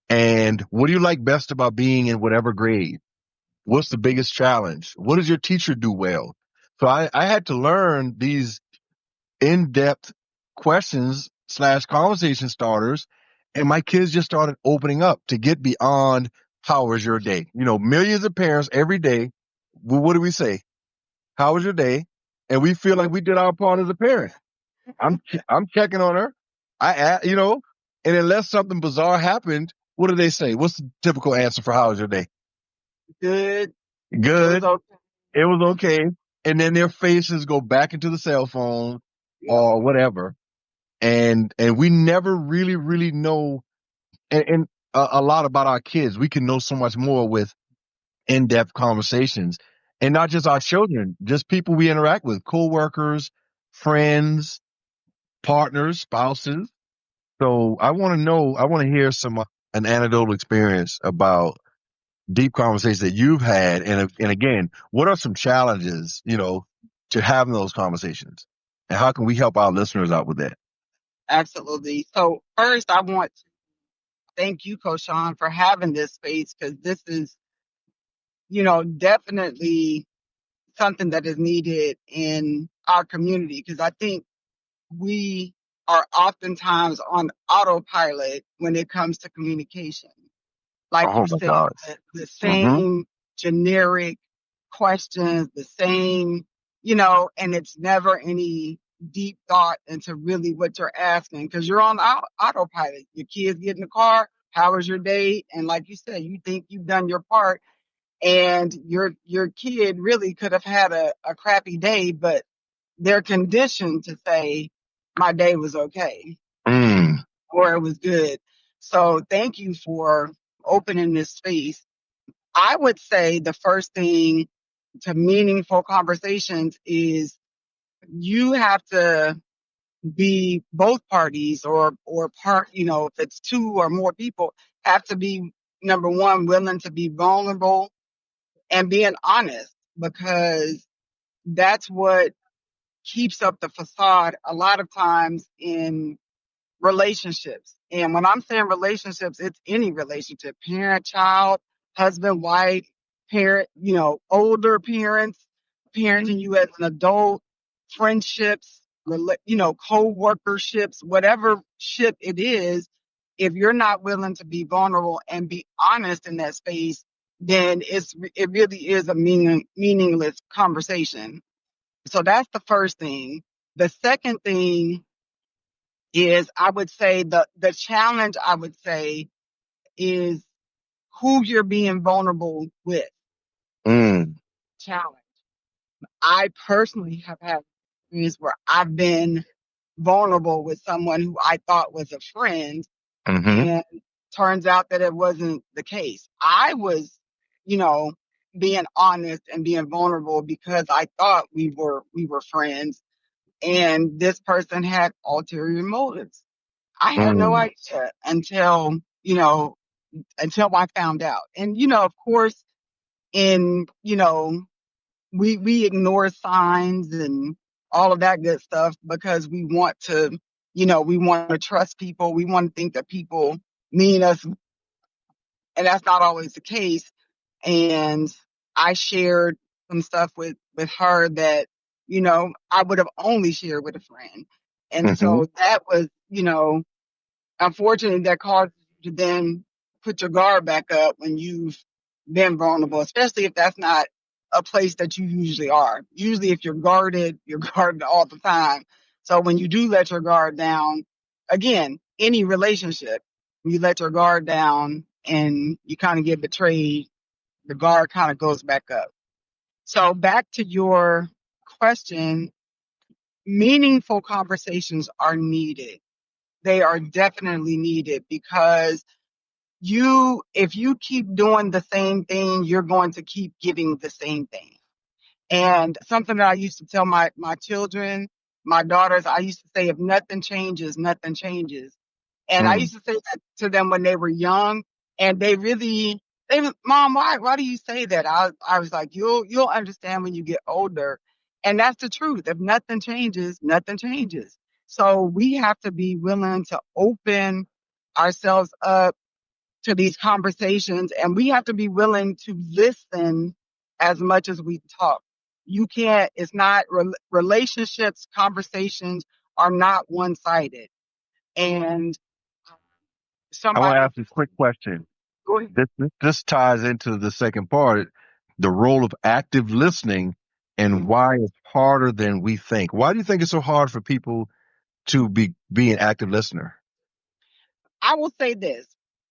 And what do you like best about being in whatever grade? What's the biggest challenge? What does your teacher do well? So I had to learn these in-depth questions / conversation starters. And my kids just started opening up to get beyond how was your day? Millions of parents every day. Well, what do we say? How was your day? And we feel like we did our part as a parent. I'm checking on her. And unless something bizarre happened, what do they say? What's the typical answer for how was your day? Good. It was Good. okay. It was okay. And then their faces go back into the cell phone Yep. or whatever. And we never really, really know and a lot about our kids. We can know so much more with in-depth conversations. And not just our children, just people we interact with, coworkers, friends, partners, spouses. So I want to hear an anecdotal experience about deep conversations that you've had. And again, what are some challenges, to having those conversations? And how can we help our listeners out with that? Absolutely. So first, I want to thank you, Coach Sean, for having this space because this is, definitely something that is needed in our community because I think we are oftentimes on autopilot when it comes to communication. Like Oh you my said, gosh. the Mm-hmm. same generic questions, the same, and it's never any deep thought into really what you're asking because you're on autopilot. Your kids get in the car. How was your day? And like you said, you think you've done your part, and your kid really could have had a crappy day, but they're conditioned to say, "My day was okay." Mm. Or it was good. So thank you for opening this space. I would say the first thing to meaningful conversations is you have to be both parties or part, if it's two or more people have to be number one, willing to be vulnerable and being honest because that's what keeps up the facade a lot of times in relationships. And when I'm saying relationships, it's any relationship, parent, child, husband, wife, parent, older parents, parenting you as an adult, friendships, co-workerships, whatever ship it is. If you're not willing to be vulnerable and be honest in that space, then it really is a meaningless conversation. So that's the first thing. The second thing is I would say the challenge I would say is who you're being vulnerable with. Mm. Challenge. I personally have had experience where I've been vulnerable with someone who I thought was a friend Mm-hmm. and turns out that it wasn't the case. I was, you know, being honest and being vulnerable because I thought we were friends. and this person had ulterior motives. I had no Mm. idea until I found out. And, of course, in, we ignore signs and all of that good stuff because we want to trust people. We want to think that people mean us, and that's not always the case. And I shared some stuff with her that, I would have only shared with a friend. And Hmm. so that was, unfortunately, that causes you to then put your guard back up when you've been vulnerable, especially if that's not a place that you usually are. Usually, if you're guarded all the time. So when you do let your guard down, again, any relationship, you let your guard down and you kind of get betrayed, the guard kind of goes back up. So back to your question, meaningful conversations are needed. They are definitely needed because if you keep doing the same thing, you're going to keep getting the same thing. And something that I used to tell my children, my daughters, I used to say, if nothing changes, nothing changes. And I Mm. used to say that to them when they were young, and they was, Mom, why do you say that? I was like, you'll understand when you get older. And that's the truth. If nothing changes, nothing changes. So we have to be willing to open ourselves up to these conversations, and we have to be willing to listen as much as we talk. You can't, it's not, relationships, conversations are not one sided. And I want to somebody, ask you a quick question. go ahead. This ties into the second part, the role of active listening and Mhm. why it's harder than we think. Why do you think it's so hard for people to be an active listener? I will say this.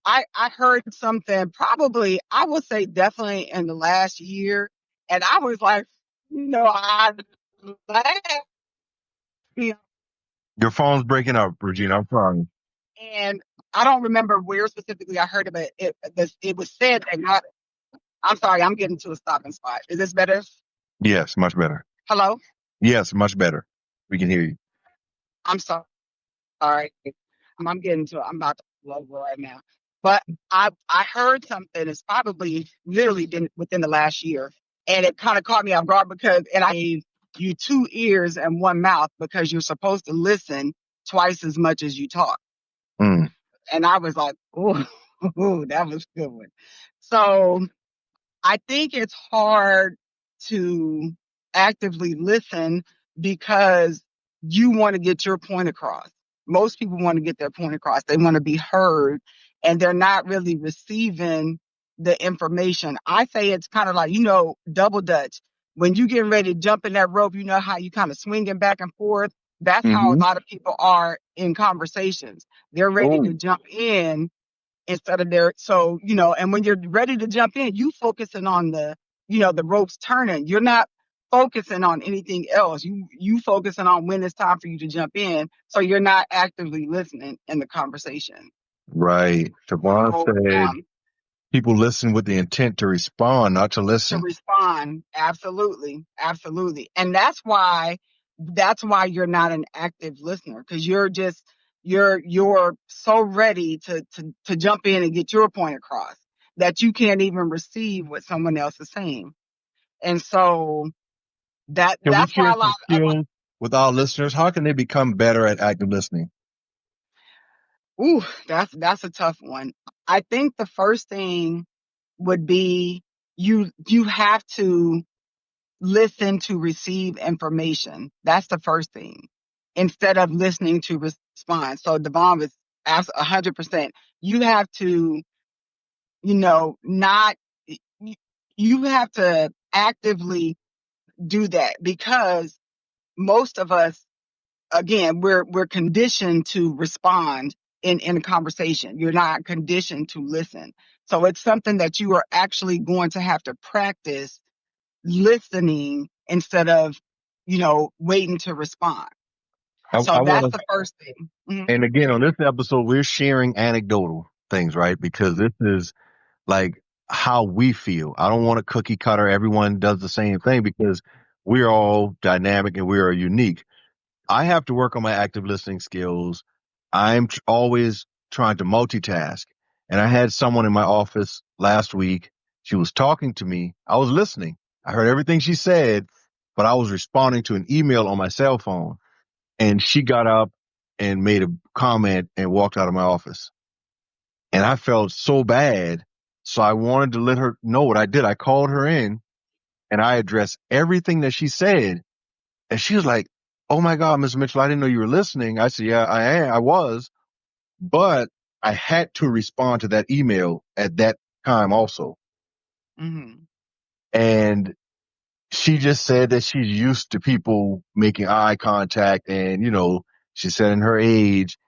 I heard something probably, I would say definitely in the last year. And I was like, I laughed. Your phone's breaking up, Regina. I'm sorry. And I don't remember where specifically I heard of it. It was said that God, I'm sorry, I'm getting to a stopping spot. Is this better? Yes, much better. Hello? Yes, much better. We can hear you. I'm sorry. I'm getting to it. I'm about to blow over right now. But I heard something. It's probably literally been within the last year. And it kind of caught me off guard and I gave you two ears and one mouth because you're supposed to listen twice as much as you talk. Mm. And I was like, oh, that was a good one. So I think it's hard to actively listen because you want to get your point across. Most people want to get their point across. They want to be heard, and they're not really receiving the information. I say it's kind of like, double dutch. When you getting ready to jump in that rope, you know how you kind of swinging back and forth. That's how a Hmm. lot of people are in conversations. They're ready Oh, to jump in instead of and when you're ready to jump in, you focusing on the ropes turning. You're not focusing on anything else. You focusing on when it's time for you to jump in. So you're not actively listening in the conversation. right. Tavon So said people listen with the intent to respond, not to to listen. respond, absolutely, absolutely. And that's why you're not an active listener, because you're so ready to jump in and get your point across that you can't even receive what someone else is saying. And so Can we that's why share some skills with our listeners? How can they become better at active listening? ooh, that's a tough one. I think the first thing would be you have to listen to receive information. That's the first thing, instead of listening to respond. So Devon was asked 100%. You have to, not, you have to actively do that, because most of us, again, we're conditioned to respond in a conversation. You're not conditioned to listen. So it's something that you are actually going to have to practice, listening instead of, waiting to respond. So I want that's to, the first thing. Mhm. and again, on this episode, we're sharing anecdotal things, right? Because this is like how we feel. I don't want a cookie cutter. Everyone does the same thing because we're all dynamic and we are unique. I have to work on my active listening skills. I'm always trying to multitask. And I had someone in my office last week. She was talking to me. I was listening. I heard everything she said, but I was responding to an email on my cell phone. And she got up and made a comment and walked out of my office. And I felt so bad. So I wanted to let her know what I did. I called her in and I addressed everything that she said. And she was like, "Oh my God, Mr. Mitchell, I didn't know you were listening." I said, "Yeah, I was, but I had to respond to that email at that time also." Hmm. And she just said that she's used to people making eye contact. And, she said in her age,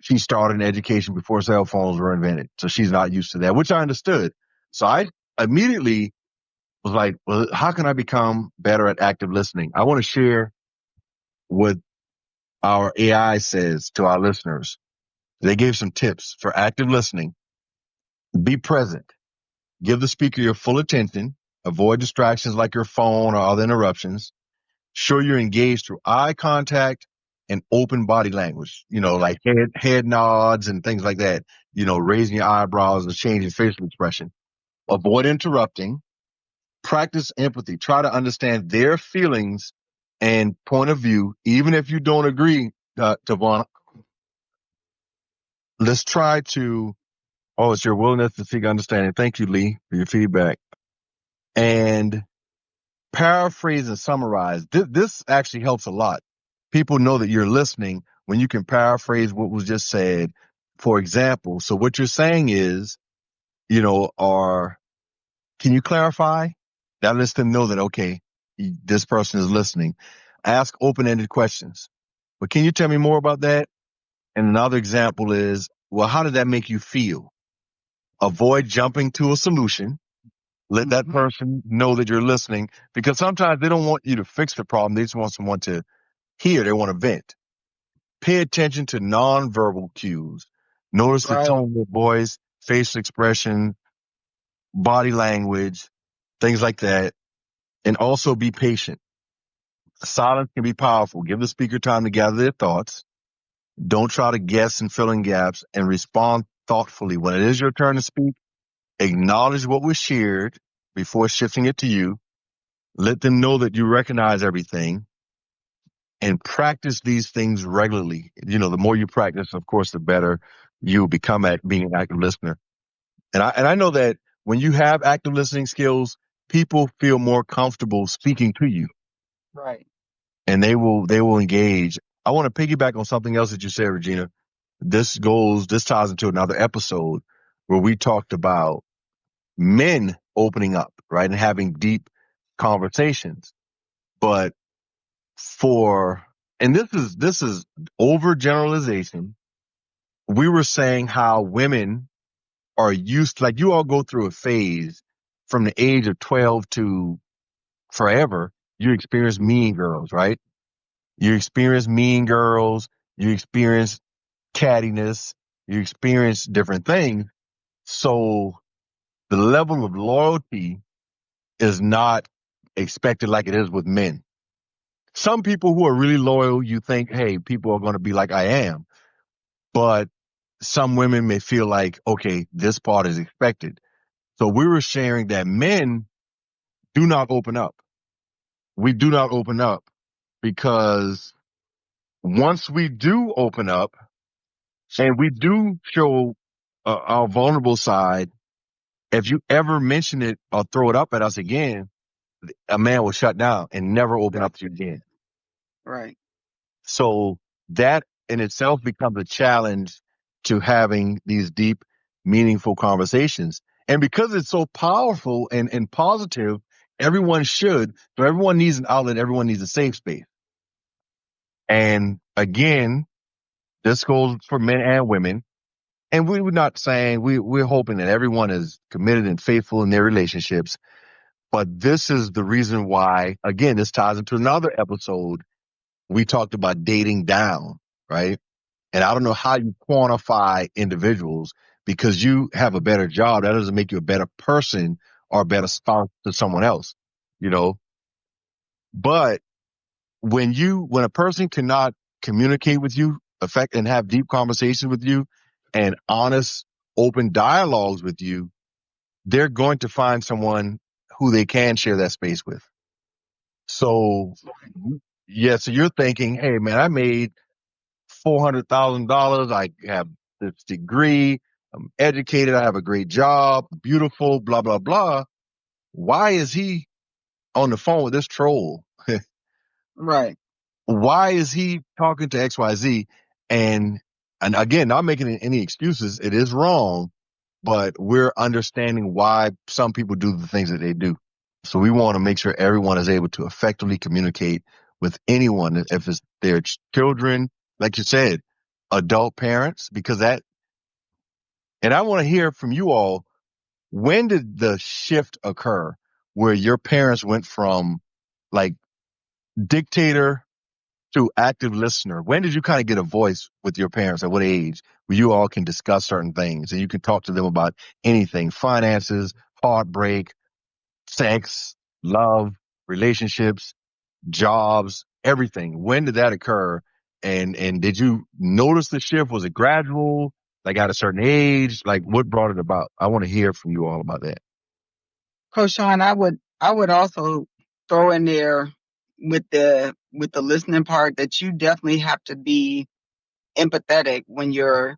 she started in education before cell phones were invented. So she's not used to that, which I understood. So I immediately was like, well, how can I become better at active listening? I want to share what our AI says to our listeners. They gave some tips for active listening. Be present. Give the speaker your full attention. Avoid distractions like your phone or other interruptions. Show you're engaged through eye contact and open body language, like head nods and things like that, raising your eyebrows and changing facial expression. Avoid interrupting. Practice empathy. Try to understand their feelings and point of view, even if you don't agree, Tavon. Let's try to. Oh, it's your willingness to seek understanding. Thank you, Lee, for your feedback. And paraphrase and summarize. This actually helps a lot. People know that you're listening when you can paraphrase what was just said. For example, so what you're saying is, or can you clarify? That lets them know that, okay, this person is listening. Ask open-ended questions. But can you tell me more about that? And another example is, well, how did that make you feel? Avoid jumping to a solution. Let that person know that you're listening, because sometimes they don't want you to fix the problem. They just want someone to hear. They want to vent. Pay attention to nonverbal cues. Notice the Right. tone of the voice, facial expression, body language, things like that. And also be patient. Silence can be powerful. Give the speaker time to gather their thoughts. Don't try to guess and fill in gaps, and respond thoughtfully. When it is your turn to speak, acknowledge what was shared before shifting it to you. Let them know that you recognize everything, and practice these things regularly. The more you practice, of course, the better you become at being an active listener. And I know that when you have active listening skills, people feel more comfortable speaking to you, Right. and they will engage. I want to piggyback on something else that you said, Regina. This ties into another episode where we talked about men opening up, right, and having deep conversations. But and this is overgeneralization. We were saying how women are used, like you all go through a phase from the age of 12 to forever. You experience mean girls, right? You experience mean girls. You experience cattiness. You experience different things. So the level of loyalty is not expected like it is with men. Some people who are really loyal, you think, hey, people are going to be like I am. But some women may feel like, okay, this part is expected. So we were sharing that men do not open up. We do not open up because once we do open up and we do show our vulnerable side, if you ever mention it or throw it up at us again, a man will shut down and never open up to you again. Right. So that in itself becomes a challenge to having these deep, meaningful conversations. And because it's so powerful and positive, everyone should. So everyone needs an outlet. Everyone needs a safe space. And again, this goes for men and women. And we were not saying we're hoping that everyone is committed and faithful in their relationships. But this is the reason why, again, this ties into another episode. We talked about dating down, right? And I don't know how you quantify individuals, because you have a better job. That doesn't make you a better person or a better spouse to someone else, you know. But when a person cannot communicate with you, affect and have deep conversations with you and honest, open dialogues with you, they're going to find someone who they can share that space with. So yeah, so you're thinking, hey man, I made $400,000. I have this degree. I'm educated. I have a great job. Beautiful, blah, blah, blah. Why is he on the phone with this troll? Right. Why is he talking to XYZ? And again, not making any excuses. It is wrong, but we're understanding why some people do the things that they do. So we want to make sure everyone is able to effectively communicate with anyone, if it's their children, like you said, adult parents, because and I want to hear from you all, when did the shift occur where your parents went from like dictator to active listener? When did you kind of get a voice with your parents? At what age where you all can discuss certain things and you can talk to them about anything, finances, heartbreak, sex, love, relationships, jobs, everything? When did that occur? And did you notice the shift? Was it gradual? Like at a certain age? Like what brought it about? I want to hear from you all about that. Coach Sean, I would also throw in there with the listening part that you definitely have to be empathetic when you're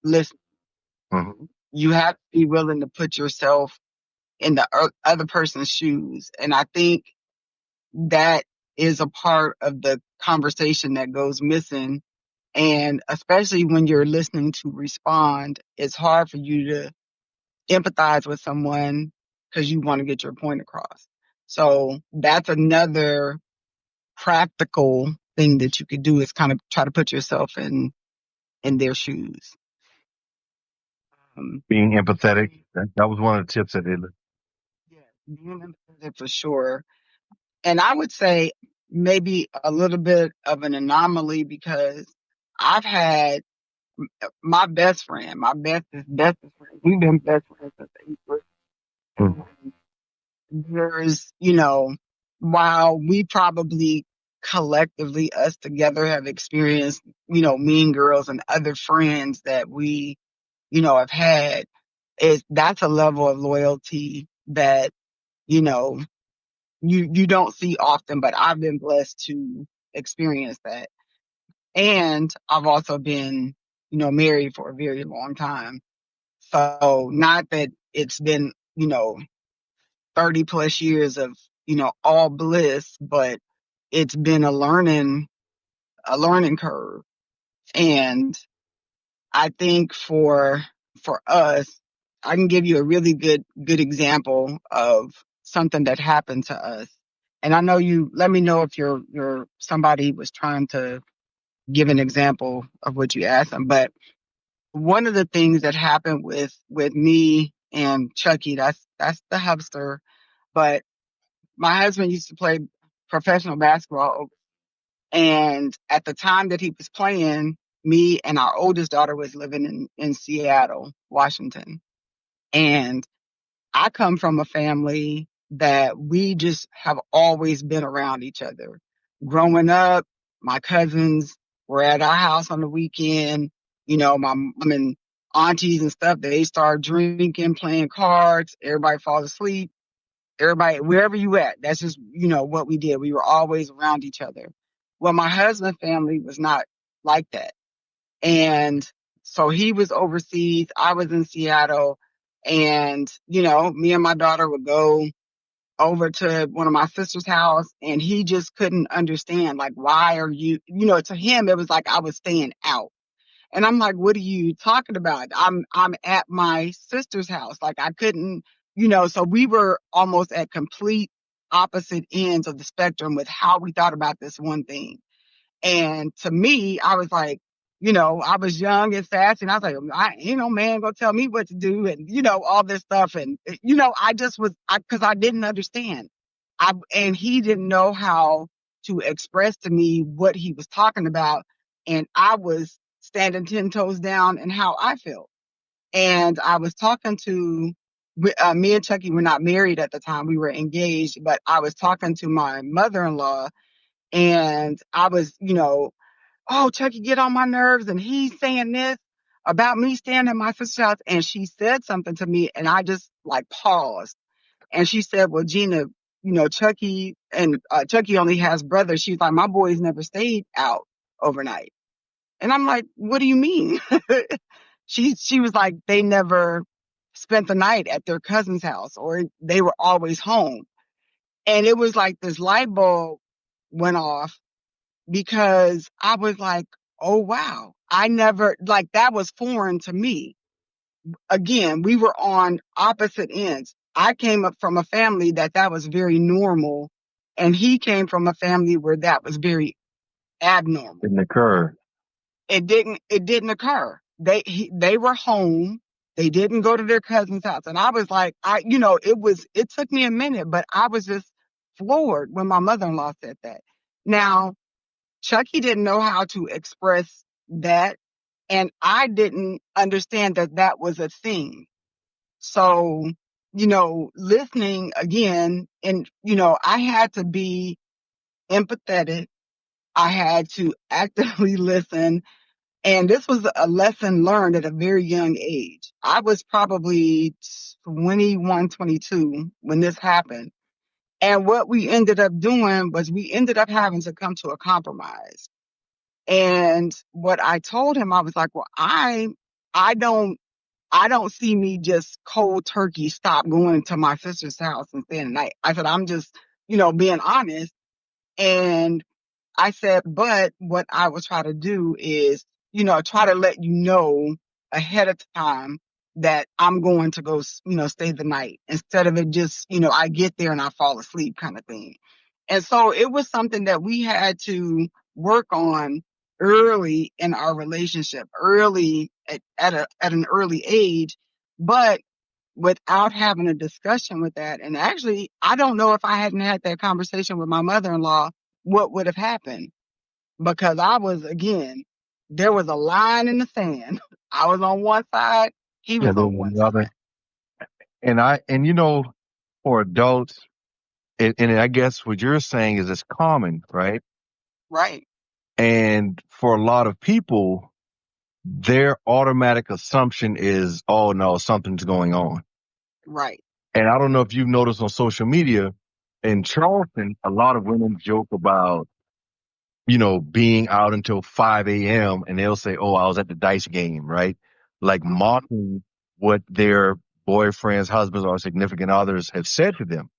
listening. Mm-hmm. You have to be willing to put yourself in the other person's shoes. And I think that is a part of the conversation that goes missing. And especially when you're listening to respond, it's hard for you to empathize with someone because you want to get your point across. So that's another practical thing that you could do, is kind of try to put yourself in their shoes. Being empathetic. That was one of the tips that they. Yeah, being empathetic for sure. And I would say maybe a little bit of an anomaly, because I've had my best friend, my bestest friend. We've been best friends since 8th grade. Mhm. There's, while we probably collectively, us together, have experienced, mean girls and other friends that we, have had, that's a level of loyalty that, you know, you don't see often, but I've been blessed to experience that. And I've also been, married for a very long time. So not that it's been, 30 plus years of, all bliss, but it's been a learning curve. And I think for us, I can give you a really good example of something that happened to us. And I know you let me know if you're somebody was trying to give an example of what you asked them. But one of the things that happened with me and Chucky, that's the hubster, but my husband used to play professional basketball. And at the time that he was playing, me and our oldest daughter was living in Seattle, Washington. And I come from a family that we just have always been around each other. Growing up, my cousins were at our house on the weekend. My mom and aunties and stuff, they start drinking, playing cards. Everybody falls asleep. Everybody, wherever you at, that's just, what we did. We were always around each other. Well, my husband's family was not like that. And so he was overseas. I was in Seattle. And, me and my daughter would go over to one of my sister's house, and he just couldn't understand, like, why are you, to him, it was like I was staying out. And I'm like, what are you talking about? I'm at my sister's house. Like, I couldn't, so we were almost at complete opposite ends of the spectrum with how we thought about this one thing. And to me, I was like, I was young and sassy, and I was like, man, go tell me what to do, and all this stuff. And I just because I didn't understand. And he didn't know how to express to me what he was talking about. And I was standing 10 toes down in how I felt. And I was talking to me and Chucky were not married at the time. We were engaged, but I was talking to my mother-in-law, And I was, oh, Chucky, get on my nerves. And he's saying this about me staying at my sister's house. And she said something to me, and I just like paused. And she said, well, Gina, Chucky Chucky only has brothers. She's like, my boys never stayed out overnight. And I'm like, what do you mean? She was like, they never spent the night at their cousin's house, or they were always home. And it was like this light bulb went off, because I was like, oh, wow. I never, like, that was foreign to me. Again, we were on opposite ends. I came up from a family that was very normal, and he came from a family where that was very abnormal. Didn't occur. It didn't occur. They were home. They didn't go to their cousin's house. And I was like, it took me a minute, but I was just floored when my mother-in-law said that. Now, Chucky didn't know how to express that, and I didn't understand that was a thing. So, listening again, and, I had to be empathetic. I had to actively listen. And this was a lesson learned at a very young age. I was probably 21, 22 when this happened. And what we ended up doing was we ended up having to come to a compromise. And what I told him, I was like, well, I don't see me just cold turkey stop going to my sister's house and staying the night. I said, I'm just, being honest. And I said, but what I will try to do is, try to let you know ahead of time that I'm going to go, stay the night, instead of it just, I get there and I fall asleep kind of thing. And so it was something that we had to work on early in our relationship, early at an early age, but without having a discussion with that. And actually, I don't know if I hadn't had that conversation with my mother-in-law, what would have happened, because there was a line in the sand. I was on one side, he Yeah, was there's on one side. another. And for adults, and I guess what you're saying is it's common, right? Right, And for a lot of people, their automatic assumption is, oh no, something's going on. right, And I don't know if you've noticed on social media, in Charleston, a lot of women joke about, being out until 5 a.m. and they'll say, oh, I was at the dice game, right? Like mocking what their boyfriends, husbands, or significant others have said to them.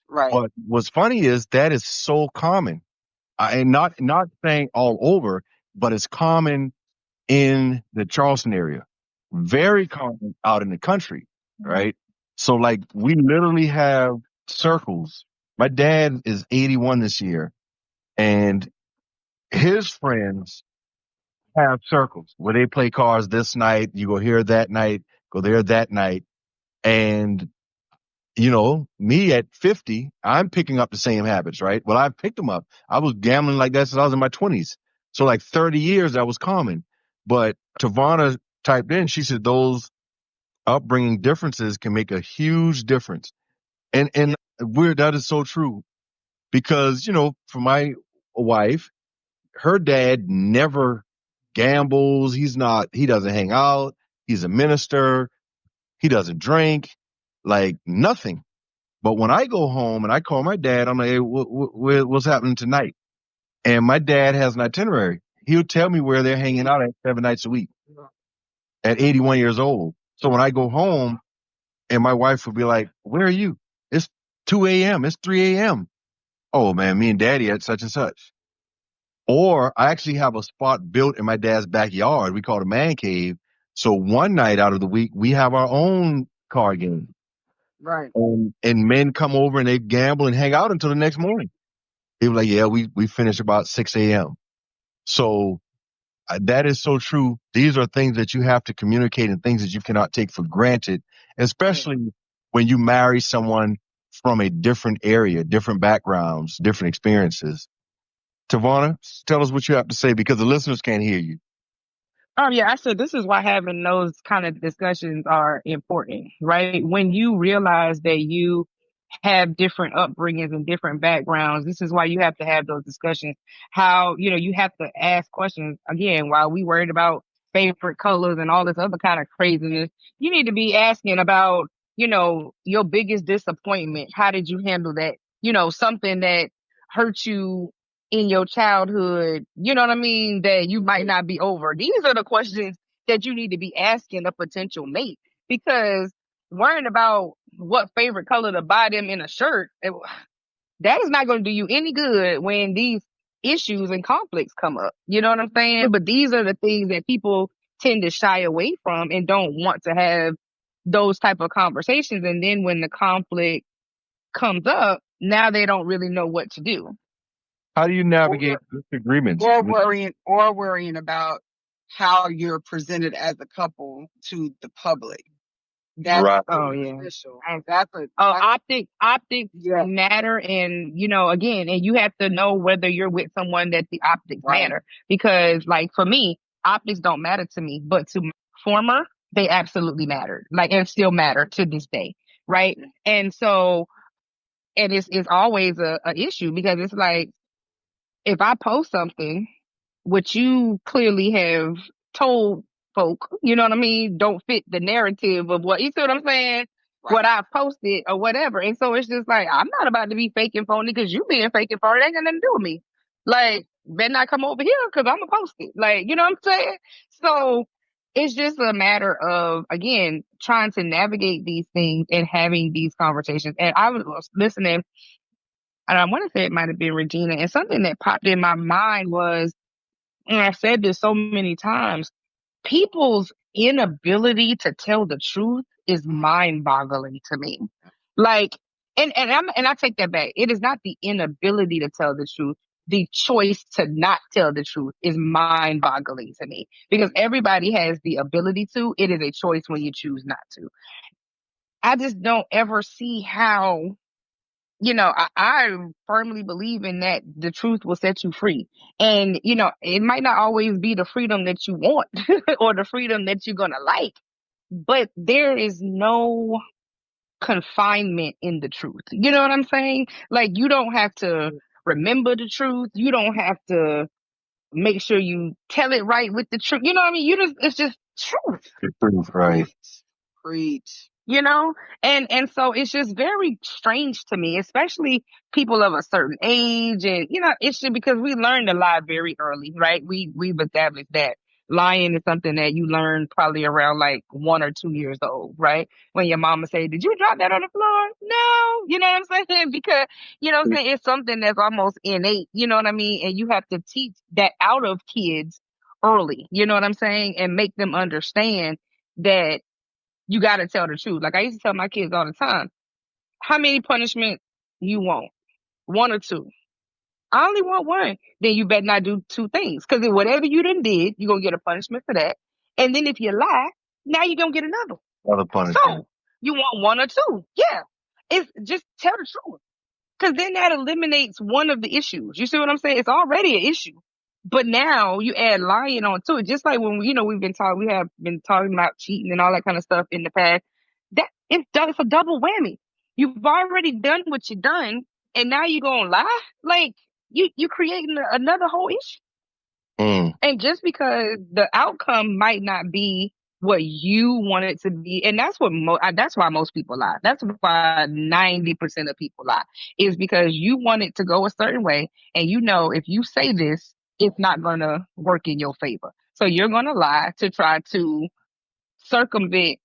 right. But what's funny is that is so common. And not saying all over, but it's common in the Charleston area. Very common out in the country, right? So like we literally have circles. My dad is 81 this year, and his friends have circles where they play cards this night, you go here that night, go there that night. And, me at 50, I'm picking up the same habits, right? Well, I picked them up. I was gambling like that since I was in my 20s. So like 30 years, that was common. But Tavana typed in, she said those upbringing differences can make a huge difference. And weird, that is so true. Because, for my wife, her dad never gambles. He doesn't hang out. He's a minister. He doesn't drink, like nothing. But when I go home and I call my dad, I'm like, hey, what's happening tonight? And my dad has an itinerary. He'll tell me where they're hanging out at 7 nights a week at 81 years old. So when I go home and my wife will be like, where are you? It's 2 a.m. It's 3 a.m. Oh man, me and daddy at such and such. Or I actually have a spot built in my dad's backyard. We call it a man cave. So one night out of the week, we have our own card game. Right. And men come over and they gamble and hang out until the next morning. They were like, yeah, we finish about 6 a.m. So that is so true. These are things that you have to communicate and things that you cannot take for granted, especially when you marry someone from a different area, different backgrounds, different experiences. Tavana, tell us what you have to say because the listeners can't hear you. Oh yeah, I said this is why having those kind of discussions are important, right? When you realize that you have different upbringings and different backgrounds. This is why you have to have those discussions. How, you have to ask questions. Again, while we worried about favorite colors and all this other kind of craziness, you need to be asking about, your biggest disappointment. How did you handle that? Something that hurt you in your childhood, you know what I mean, that you might not be over. These are the questions that you need to be asking a potential mate, because worrying about what favorite color to buy them in a shirt, that is not going to do you any good when these issues and conflicts come up. You know what I'm saying? But these are the things that people tend to shy away from and don't want to have those type of conversations. And then when the conflict comes up, now they don't really know what to do. How do you navigate disagreements? Or worrying about how you're presented as a couple to the public. That's Right. Oh yeah. official. And That's a optics yeah, matter, and again, and you have to know whether you're with someone that the optics right. matter, because like for me, optics don't matter to me, but to my former, they absolutely mattered, like, and still matter to this day, right? And so, and it's always a issue, because it's like, if I post something which you clearly have told folk, you know what I mean, don't fit the narrative of what, you see what I'm saying? What Right. I posted or whatever. And so it's just like, I'm not about to be fake and phony because you being fake and phony. It ain't got nothing to do with me. Like, better not come over here because I'm going to post it. Like, you know what I'm saying? So it's just a matter of, again, trying to navigate these things and having these conversations. And I was listening, and I want to say it might have been Regina, and something that popped in my mind was, and I've said this so many times, people's inability to tell the truth is mind boggling to me. Like, and I take that back. It is not the inability to tell the truth. The choice to not tell the truth is mind boggling to me, because everybody has the ability to. It is a choice when you choose not to. I just don't ever see how, I firmly believe in that the truth will set you free. And, it might not always be the freedom that you want or the freedom that you're going to like, but there is no confinement in the truth. You know what I'm saying? Like, you don't have to remember the truth. You don't have to make sure you tell it right with the truth. You know what I mean? It's just truth. Right. Preach. And so it's just very strange to me, especially people of a certain age. And it's just because we learned to lie very early, right? We've established that lying is something that you learn probably around like 1 or 2 years old, right? When your mama say, did you drop that on the floor? No. You know what I'm saying? Because what I'm saying, it's something that's almost innate, you know what I mean? And you have to teach that out of kids early, you know what I'm saying? And make them understand that you got to tell the truth. Like, I used to tell my kids all the time, how many punishments you want? 1 or 2? I only want one. Then you better not do 2 things. Because whatever you done did, you're going to get a punishment for that. And then if you lie, now you're going to get another. Another punishment. So you want 1 or 2. Yeah. It's just tell the truth. Because then that eliminates one of the issues. You see what I'm saying? It's already an issue. But now you add lying onto it. Just like when, we have been talking about cheating and all that kind of stuff in the past. It's a double whammy. You've already done what you done, and now you're going to lie? Like, you creating another whole issue. And just because the outcome might not be what you want it to be, and that's why most people lie. That's why 90% of people lie, is because you want it to go a certain way, and if you say this, it's not going to work in your favor. So you're going to lie to try to circumvent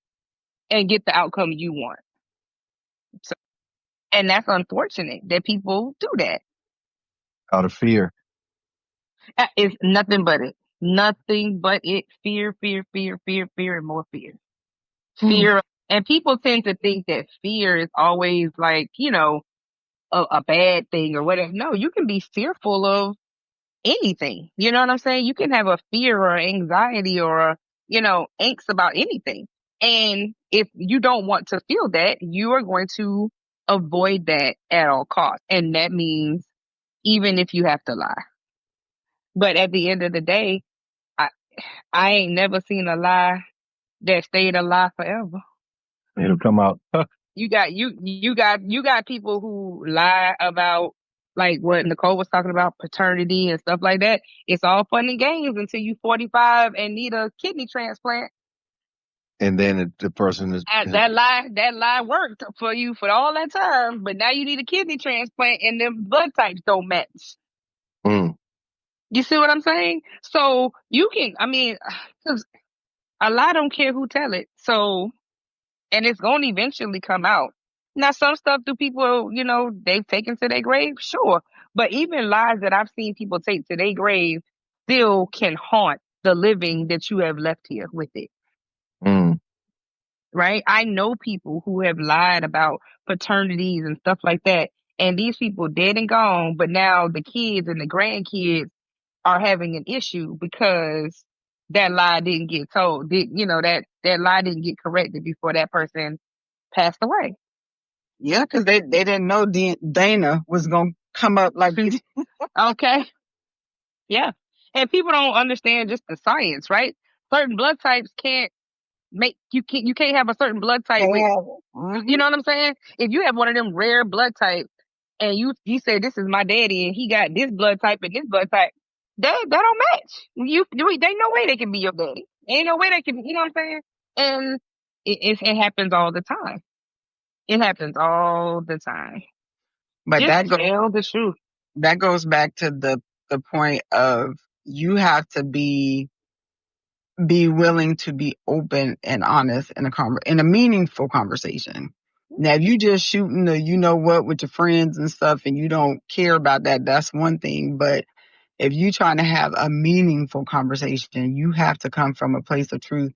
and get the outcome you want. So, and that's unfortunate that people do that. Out of fear. It's nothing but it. Nothing but it. Fear, fear, fear, fear, fear, and more fear. Fear. And people tend to think that fear is always like, a bad thing or whatever. No, you can be fearful of anything. You know what I'm saying? You can have a fear or anxiety or angst about anything. And if you don't want to feel that, you are going to avoid that at all costs. And that means even if you have to lie. But at the end of the day, I ain't never seen a lie that stayed a lie forever. It'll come out. you got people who lie about like what Nicole was talking about, paternity and stuff like that. It's all fun and games until you 45 and need a kidney transplant. And then the person is, That lie worked for you for all that time, but now you need a kidney transplant and them blood types don't match. mm, You see what I'm saying? So you can, I mean, 'cause a lie don't care who tell it. So, and it's going to eventually come out. Now, some stuff do people, they've taken to their grave, sure. But even lies that I've seen people take to their grave still can haunt the living that you have left here with it. mm, Right? I know people who have lied about paternities and stuff like that. And these people dead and gone, but now the kids and the grandkids are having an issue because that lie didn't get told. That lie didn't get corrected before that person passed away. Yeah, because they didn't know Dana was gonna come up like Okay. Yeah. And people don't understand just the science, right? Certain blood types can't you can't have a certain blood type with, you know what I'm saying? If you have one of them rare blood types and you say this is my daddy and he got this blood type and this blood type, that don't match. They ain't no way they can be your daddy. Ain't no way they can, you know what I'm saying? And it happens all the time. It happens all the time. But Just tell the truth. that goes back to the point of you have to be willing to be open and honest in a meaningful conversation. Now, if you just shooting the you know what with your friends and stuff and you don't care about that, that's one thing. But if you're trying to have a meaningful conversation, you have to come from a place of truth.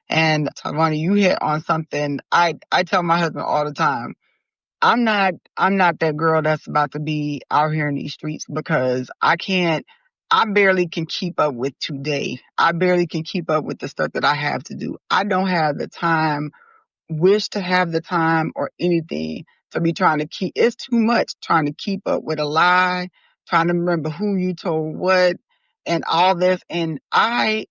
And Tavani, you hit on something I tell my husband all the time. I'm not that girl that's about to be out here in these streets because I barely can keep up with today. I barely can keep up with the stuff that I have to do. I don't have the time, wish to have the time or anything to be trying to it's too much trying to keep up with a lie, trying to remember who you told what and all this. And I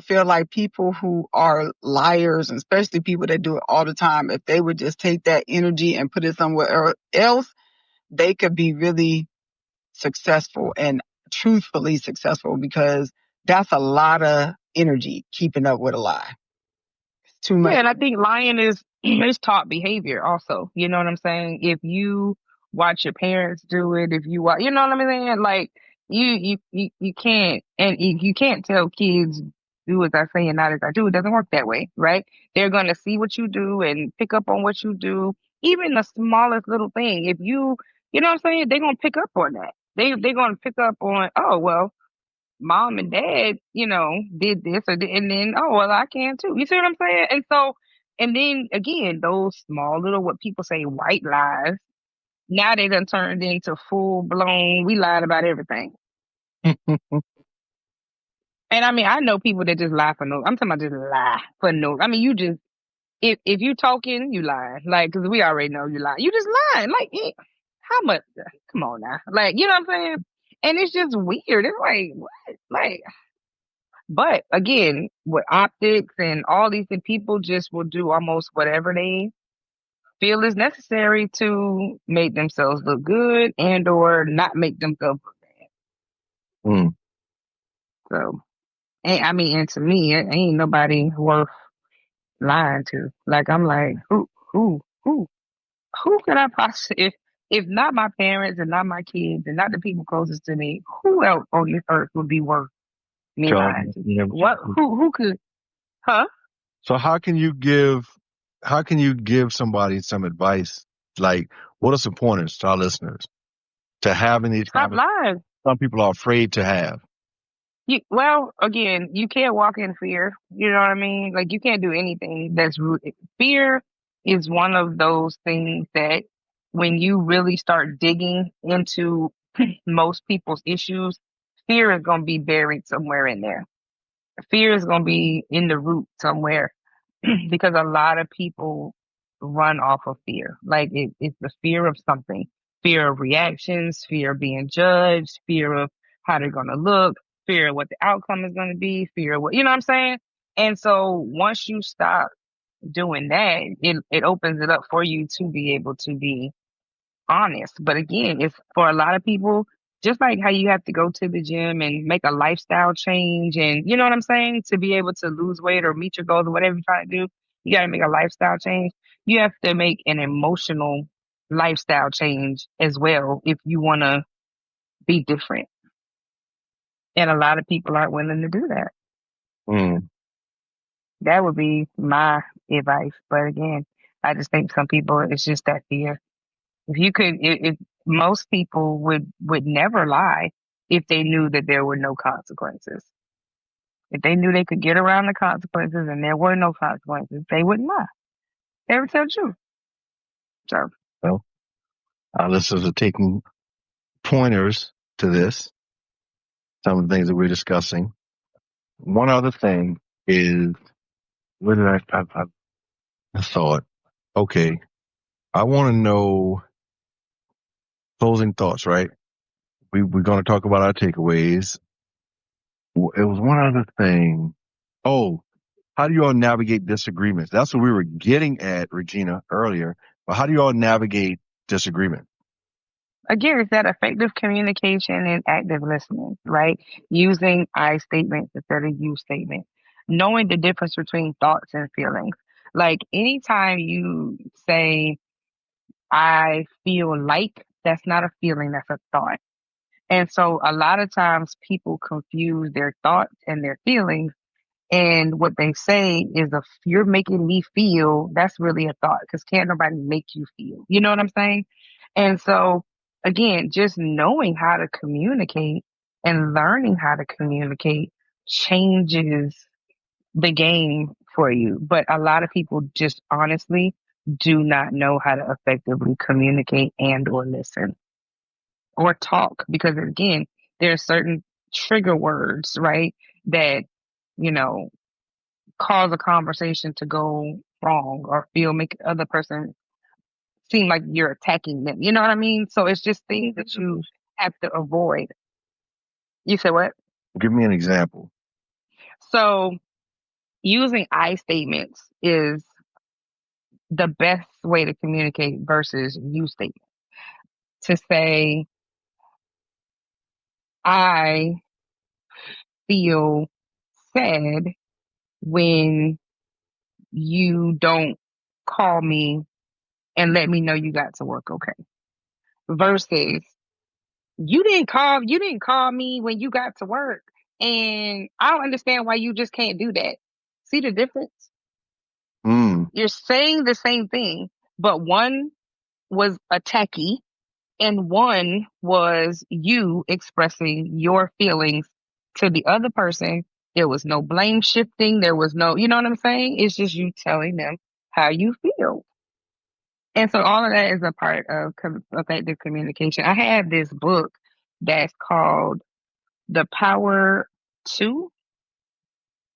feel like people who are liars, and especially people that do it all the time, if they would just take that energy and put it somewhere else, they could be really successful and truthfully successful, because that's a lot of energy keeping up with a lie. It's too much. Yeah, and I think lying is taught behavior also. You know what I'm saying? If you watch your parents do it, if you watch, you know what I'm saying? Like you can't, and you can't tell kids do as I say and not as I do. It doesn't work that way, right? They're gonna see what you do and pick up on what you do, even the smallest little thing. If you know what I'm saying, they're gonna pick up on that. They're gonna pick up on, oh well, mom and dad, did this and then, oh, well, I can too. You see what I'm saying? And so, and then again, those small little, what people say, white lies, now they done turned into full blown, we lied about everything. And I mean, I know people that just lie for no, I'm talking about just lie for no, I mean, you just, if you talking, you lying. Like, cause we already know you lying. You just lying. Like, how much? Come on now. Like, you know what I'm saying? And it's just weird. It's like, what? Like, but again, with optics and all these things, people just will do almost whatever they feel is necessary to make themselves look good and or not make themselves look bad. mm. So, and I mean, and to me, it ain't nobody worth lying to. Like, I'm like, who could I possibly, if not my parents and not my kids and not the people closest to me, who else on this earth would be worth me lying to? What? Who could? Huh? So how can you give somebody some advice? Like, what are some pointers to our listeners to having these Stop lying. some people are afraid to have? Well, again, you can't walk in fear. You know what I mean? Like, you can't do anything that's fear is one of those things that when you really start digging into most people's issues, fear is going to be buried somewhere in there. Fear is going to be in the root somewhere because a lot of people run off of fear. Like, it's the fear of something, fear of reactions, fear of being judged, fear of how they're going to look, fear of what the outcome is going to be, fear of what, you know what I'm saying? And so once you stop doing that, it opens it up for you to be able to be honest. But again, it's for a lot of people, just like how you have to go to the gym and make a lifestyle change, and you know what I'm saying, to be able to lose weight or meet your goals or whatever you're trying to do, you got to make a lifestyle change. You have to make an emotional lifestyle change as well if you want to be different. And a lot of people aren't willing to do that. Mm. That would be my advice. But again, I just think some people, it's just that fear. If you could, if most people would never lie if they knew that there were no consequences. If they knew they could get around the consequences and there were no consequences, they wouldn't lie. They would tell the truth. So, Well, our listeners are taking pointers to this, some of the things that we're discussing. One other thing is, what did I thought, okay, I want to know closing thoughts, right? We're going to talk about our takeaways. It was one other thing. Oh, how do you all navigate disagreements? That's what we were getting at, Regina, earlier. But how do you all navigate disagreement? again, it's that effective communication and active listening, right? Using I statements instead of you statements. Knowing the difference between thoughts and feelings. Like anytime you say, I feel like, that's not a feeling, that's a thought. And so a lot of times people confuse their thoughts and their feelings. And what they say is, if you're making me feel, that's really a thought, because can't nobody make you feel. You know what I'm saying? And so, again, just knowing how to communicate and learning how to communicate changes the game for you. But a lot of people just honestly do not know how to effectively communicate and or listen or talk, because again, there are certain trigger words, right? That, you know, cause a conversation to go wrong or make other person seem like you're attacking them. You know what I mean? So it's just things that you have to avoid. You said what? Give me an example. So using I statements is the best way to communicate versus you statements. To say, I feel sad when you don't call me and let me know you got to work okay. Versus, you didn't call me when you got to work, and I don't understand why you just can't do that. See the difference? Mm. You're saying the same thing, but one was attacky and one was you expressing your feelings to the other person. There was no blame shifting. There was no, you know what I'm saying? It's just you telling them how you feel. And so all of that is a part of effective communication. I have this book that's called The Power to,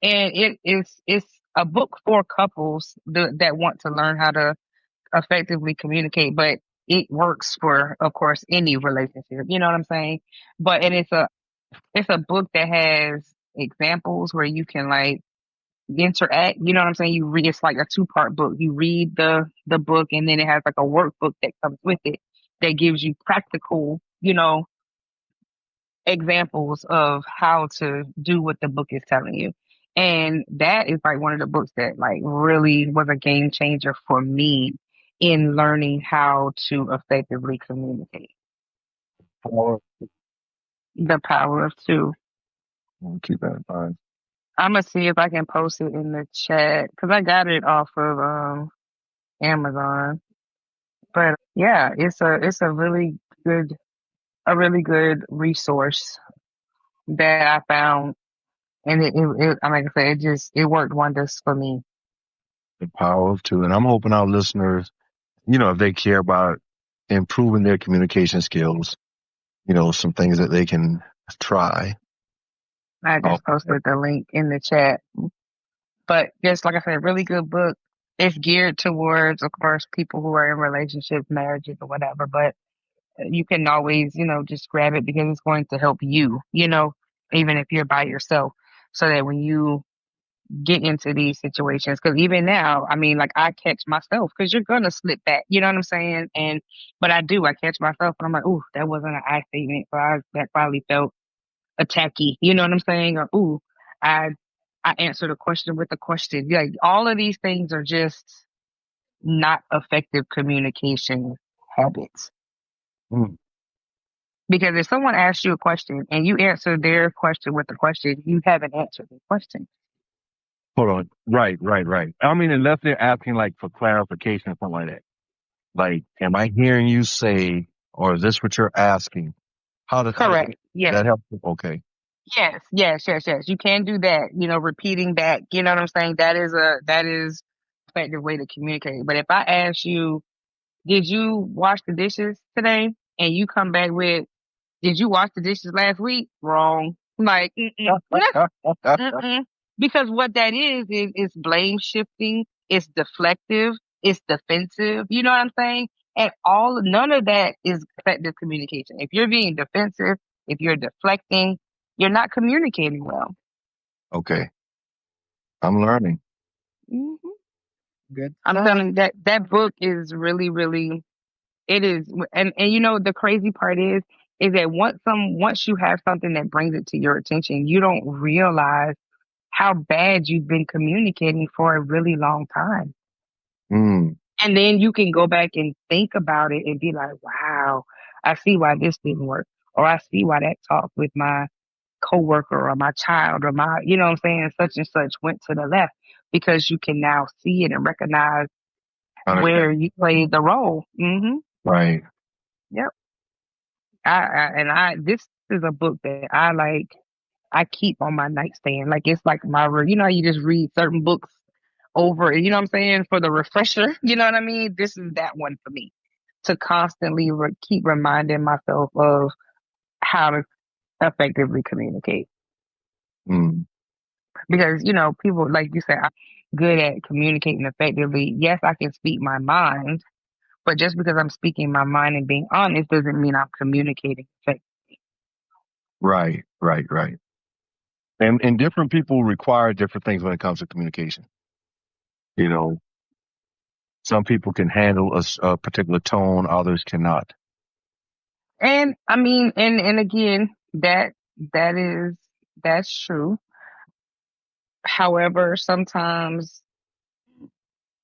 and it's a book for couples that want to learn how to effectively communicate, but it works for, of course, any relationship. You know what I'm saying? But and it's a book that has examples where you can like interact. You know what I'm saying? You read, it's like a two-part book. You read the book, and then it has like a workbook that comes with it that gives you practical, examples of how to do what the book is telling you. And that is like one of the books that like really was a game changer for me in learning how to effectively communicate. Power. The Power of Two. I'll keep that in mind. I'm gonna see if I can post it in the chat because I got it off of Amazon. But yeah, it's a really good resource that I found, and like I said, it worked wonders for me. The power of two. And I'm hoping our listeners, if they care about improving their communication skills, some things that they can try. I Oh, just posted the link in the chat. But just like I said, really good book. It's geared towards, of course, people who are in relationships, marriages, or whatever. But you can always, just grab it because it's going to help you, even if you're by yourself, so that when you get into these situations. Because even now, I mean, like I catch myself because you're gonna slip back. You know what I'm saying? But I do. I catch myself and I'm like, ooh, that wasn't an I statement. So that probably felt attacky. You know what I'm saying? Or ooh, I I answered a question with a question. Like all of these things are just not effective communication habits. Mm. Because if someone asks you a question and you answer their question with a question, you haven't answered the question. Hold on. Right. I mean, unless they're asking like for clarification or something like that. Like, am I hearing you say, or is this what you're asking? How Correct. Yes. that help? Okay. Yes. You can do that. You know, repeating back. You know what I'm saying? That is effective way to communicate. But if I ask you, did you wash the dishes today? And you come back with, did you wash the dishes last week? Wrong. Like, mm-mm. Because what that is blame shifting, it's deflective, it's defensive. You know what I'm saying? And none of that is effective communication. If you're being defensive, if you're deflecting, you're not communicating well. Okay. I'm learning. hmm Good I'm stuff. telling you that book is really, really, it is. And you know, the crazy part is that once you have something that brings it to your attention, you don't realize how bad you've been communicating for a really long time. Mm. And then you can go back and think about it and be like, wow, I see why this didn't work. Or I see why that talk with my coworker or my child or my, you know what I'm saying, such and such went to the left because you can now see it and recognize where Understand. you played the role. Right. Yep. This is a book that I like. I keep on my nightstand. Like it's like you know, how you just read certain books over, you know what I'm saying, for the refresher. You know what I mean? This is that one for me to constantly keep reminding myself of how to effectively communicate. Mm. Because, you know, people, like you said, I'm good at communicating effectively. Yes, I can speak my mind, but just because I'm speaking my mind and being honest doesn't mean I'm communicating effectively. Right. And different people require different things when it comes to communication. You know, some people can handle a particular tone, others cannot. And I mean, and again, that is that's true. However, sometimes,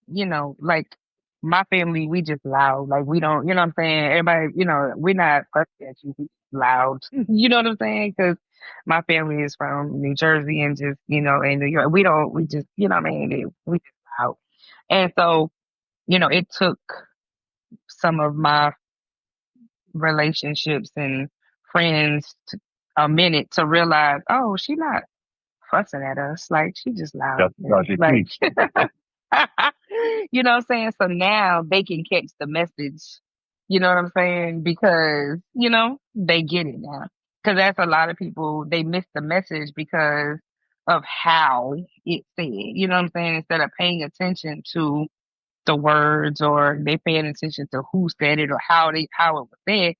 you know, like my family, we just loud. Like we don't, you know what I'm saying? Everybody, you know, we're not fussy at you, we just loud. You know what I'm saying? Because my family is from New Jersey and just, you know, in New York. We just, you know what I mean? We just loud. And so, you know, it took some of my relationships and friends a minute to realize, oh, she not fussing at us. Like she just loud. That's your Like key. you know what I'm saying? So now they can catch the message. You know what I'm saying? Because, you know, they get it now. Because that's a lot of people, they miss the message because of how it's said. You know what I'm saying? Instead of paying attention to the words or they paying attention to who said it or how it was said.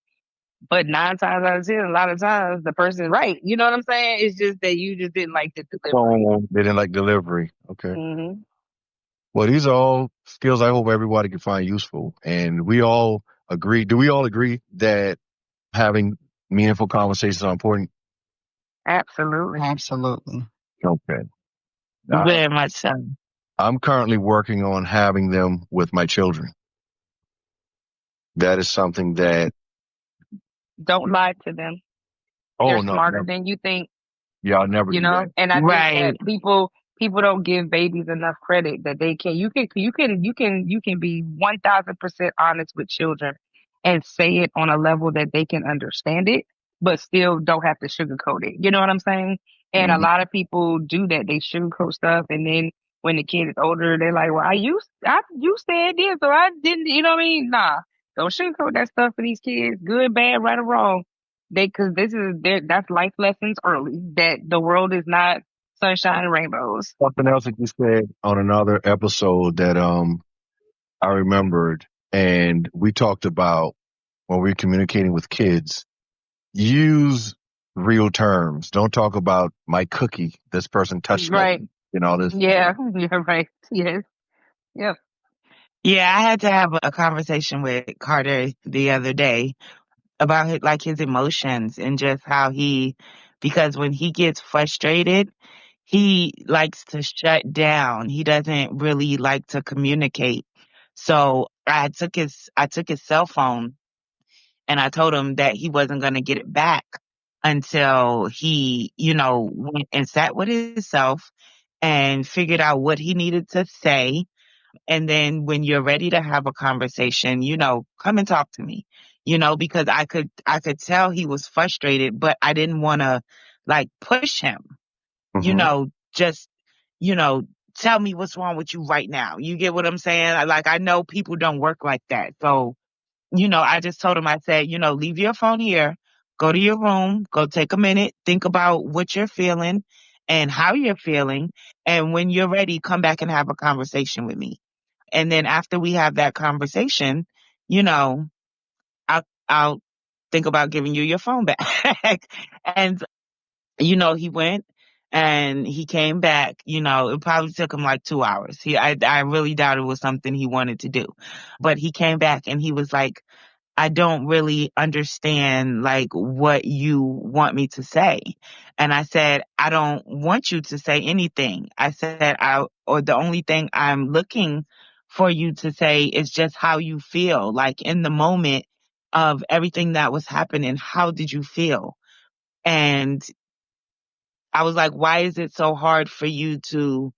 But 9 times out of 10, a lot of times the person's right. You know what I'm saying? It's just that you just didn't like the delivery. So they didn't like delivery. Okay. hmm Well, these are all skills I hope everybody can find useful. And we all agree. Do we all agree that having meaningful conversations are important? Absolutely. Absolutely. Okay. Very much so. I'm currently working on having them with my children. That is something that, Don't lie to them. oh They're no, smarter never, than you think, yeah, I'll never you do know? that. And I think Right. that people don't give babies enough credit that they can you can be 1000% honest with children and say it on a level that they can understand it, but still don't have to sugarcoat it. You know what I'm saying? And a Mhm. lot of people do that. They sugarcoat stuff and then when the kid is older, they're like, well, you said this or I didn't, you know what I mean? Nah, don't sugarcoat that stuff for these kids, good, bad, right or wrong. Because that's life lessons early that the world is not sunshine and rainbows. Something else that you said on another episode that I remembered, and we talked about when we're communicating with kids, use real terms. Don't talk about my cookie. This person touched my Right. cookie. and all this. Yeah, you're right. Yes. Yep. Yeah, I had to have a conversation with Carter the other day about his emotions and just how because when he gets frustrated, he likes to shut down. He doesn't really like to communicate. So I took his cell phone and I told him that he wasn't going to get it back until he, went and sat with himself and figured out what he needed to say. And then when you're ready to have a conversation, come and talk to me, because I could tell he was frustrated, but I didn't want to like push him, Hmm. just, you know, tell me what's wrong with you right now. You get what I'm saying? I know people don't work like that. So, I just told him, I said, leave your phone here, go to your room, go take a minute, think about what you're feeling and how you're feeling. And when you're ready, come back and have a conversation with me. And then after we have that conversation, you know, I'll think about giving you your phone back. And, he went and he came back, it probably took him like 2 hours. I really doubt it was something he wanted to do, but he came back and he was like, I don't really understand like what you want me to say. And I said, I don't want you to say anything. I said, or the only thing I'm looking for you to say is just how you feel, like in the moment of everything that was happening. How did you feel? And I was like, why is it so hard for you to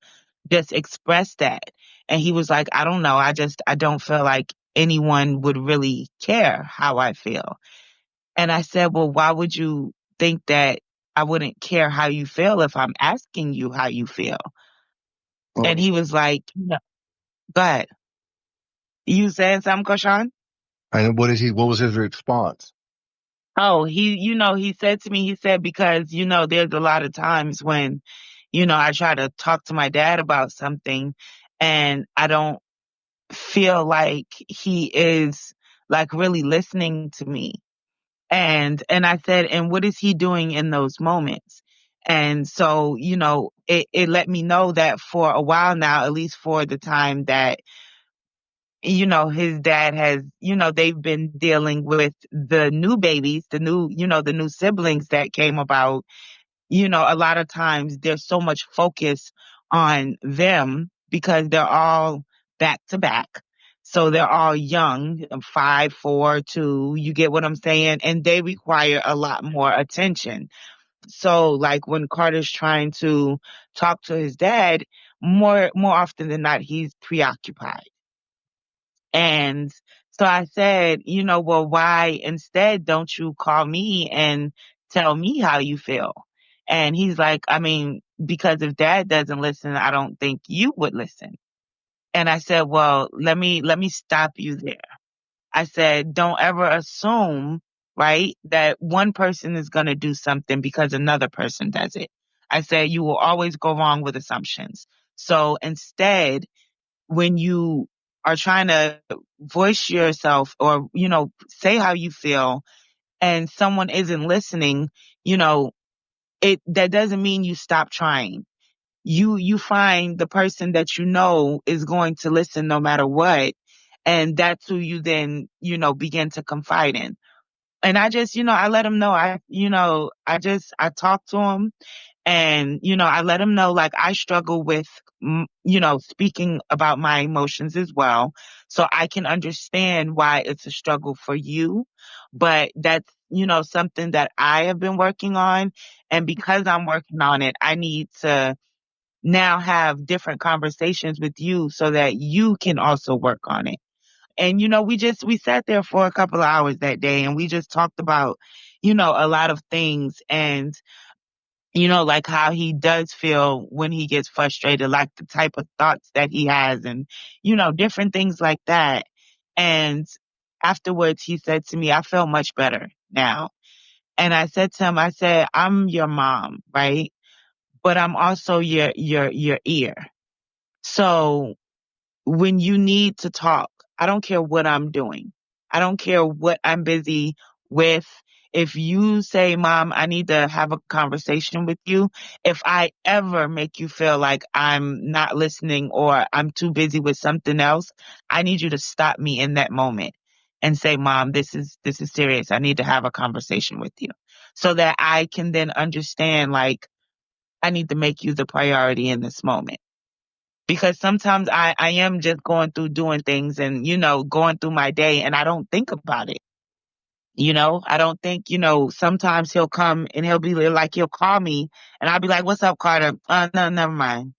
just express that? And he was like, I don't know. I don't feel like anyone would really care how I feel. And I said, well, why would you think that I wouldn't care how you feel if I'm asking you how you feel? And Well, he was like, no. Go ahead. You saying something, Koshan? and what is he? What was his response? Oh, he said to me, he said, because, there's a lot of times when, I try to talk to my dad about something and I don't feel like he is like really listening to me. And I said, and what is he doing in those moments? And so, it let me know that for a while now, at least for the time that, his dad has, they've been dealing with the new babies, the new siblings that came about. A lot of times there's so much focus on them because they're all back to back. So they're all young, 5, 4, 2, you get what I'm saying? And they require a lot more attention. So like when Carter's trying to talk to his dad, more often than not, he's preoccupied. And so I said, well, why instead don't you call me and tell me how you feel? And he's like, I mean, because if dad doesn't listen, I don't think you would listen. And I said, well, let me stop you there. I said, don't ever assume, right, that one person is going to do something because another person does it. I said, you will always go wrong with assumptions. So instead, when you are trying to voice yourself or, say how you feel and someone isn't listening, you know, that doesn't mean you stop trying. You find the person that is going to listen no matter what. And that's who you then, begin to confide in. And I just, I let him know. I talked to him and, I let him know, like, I struggle with, speaking about my emotions as well. So I can understand why it's a struggle for you. But that's, something that I have been working on. And because I'm working on it, I need to now have different conversations with you so that you can also work on it. And, we sat there for a couple of hours that day and we just talked about, a lot of things. And like how he does feel when he gets frustrated, like the type of thoughts that he has and, different things like that. And afterwards, he said to me, I feel much better now. And I said to him, I said, I'm your mom, right? But I'm also your ear. So when you need to talk, I don't care what I'm doing. I don't care what I'm busy with. if you say, Mom, I need to have a conversation with you, if I ever make you feel like I'm not listening or I'm too busy with something else, I need you to stop me in that moment and say, Mom, this is serious. I need to have a conversation with you so that I can then understand, like, I need to make you the priority in this moment. Because sometimes I am just going through doing things and, going through my day and I don't think about it. I don't think, sometimes he'll come and he'll be like, he'll call me and I'll be like, what's up, Carter? No, never mind.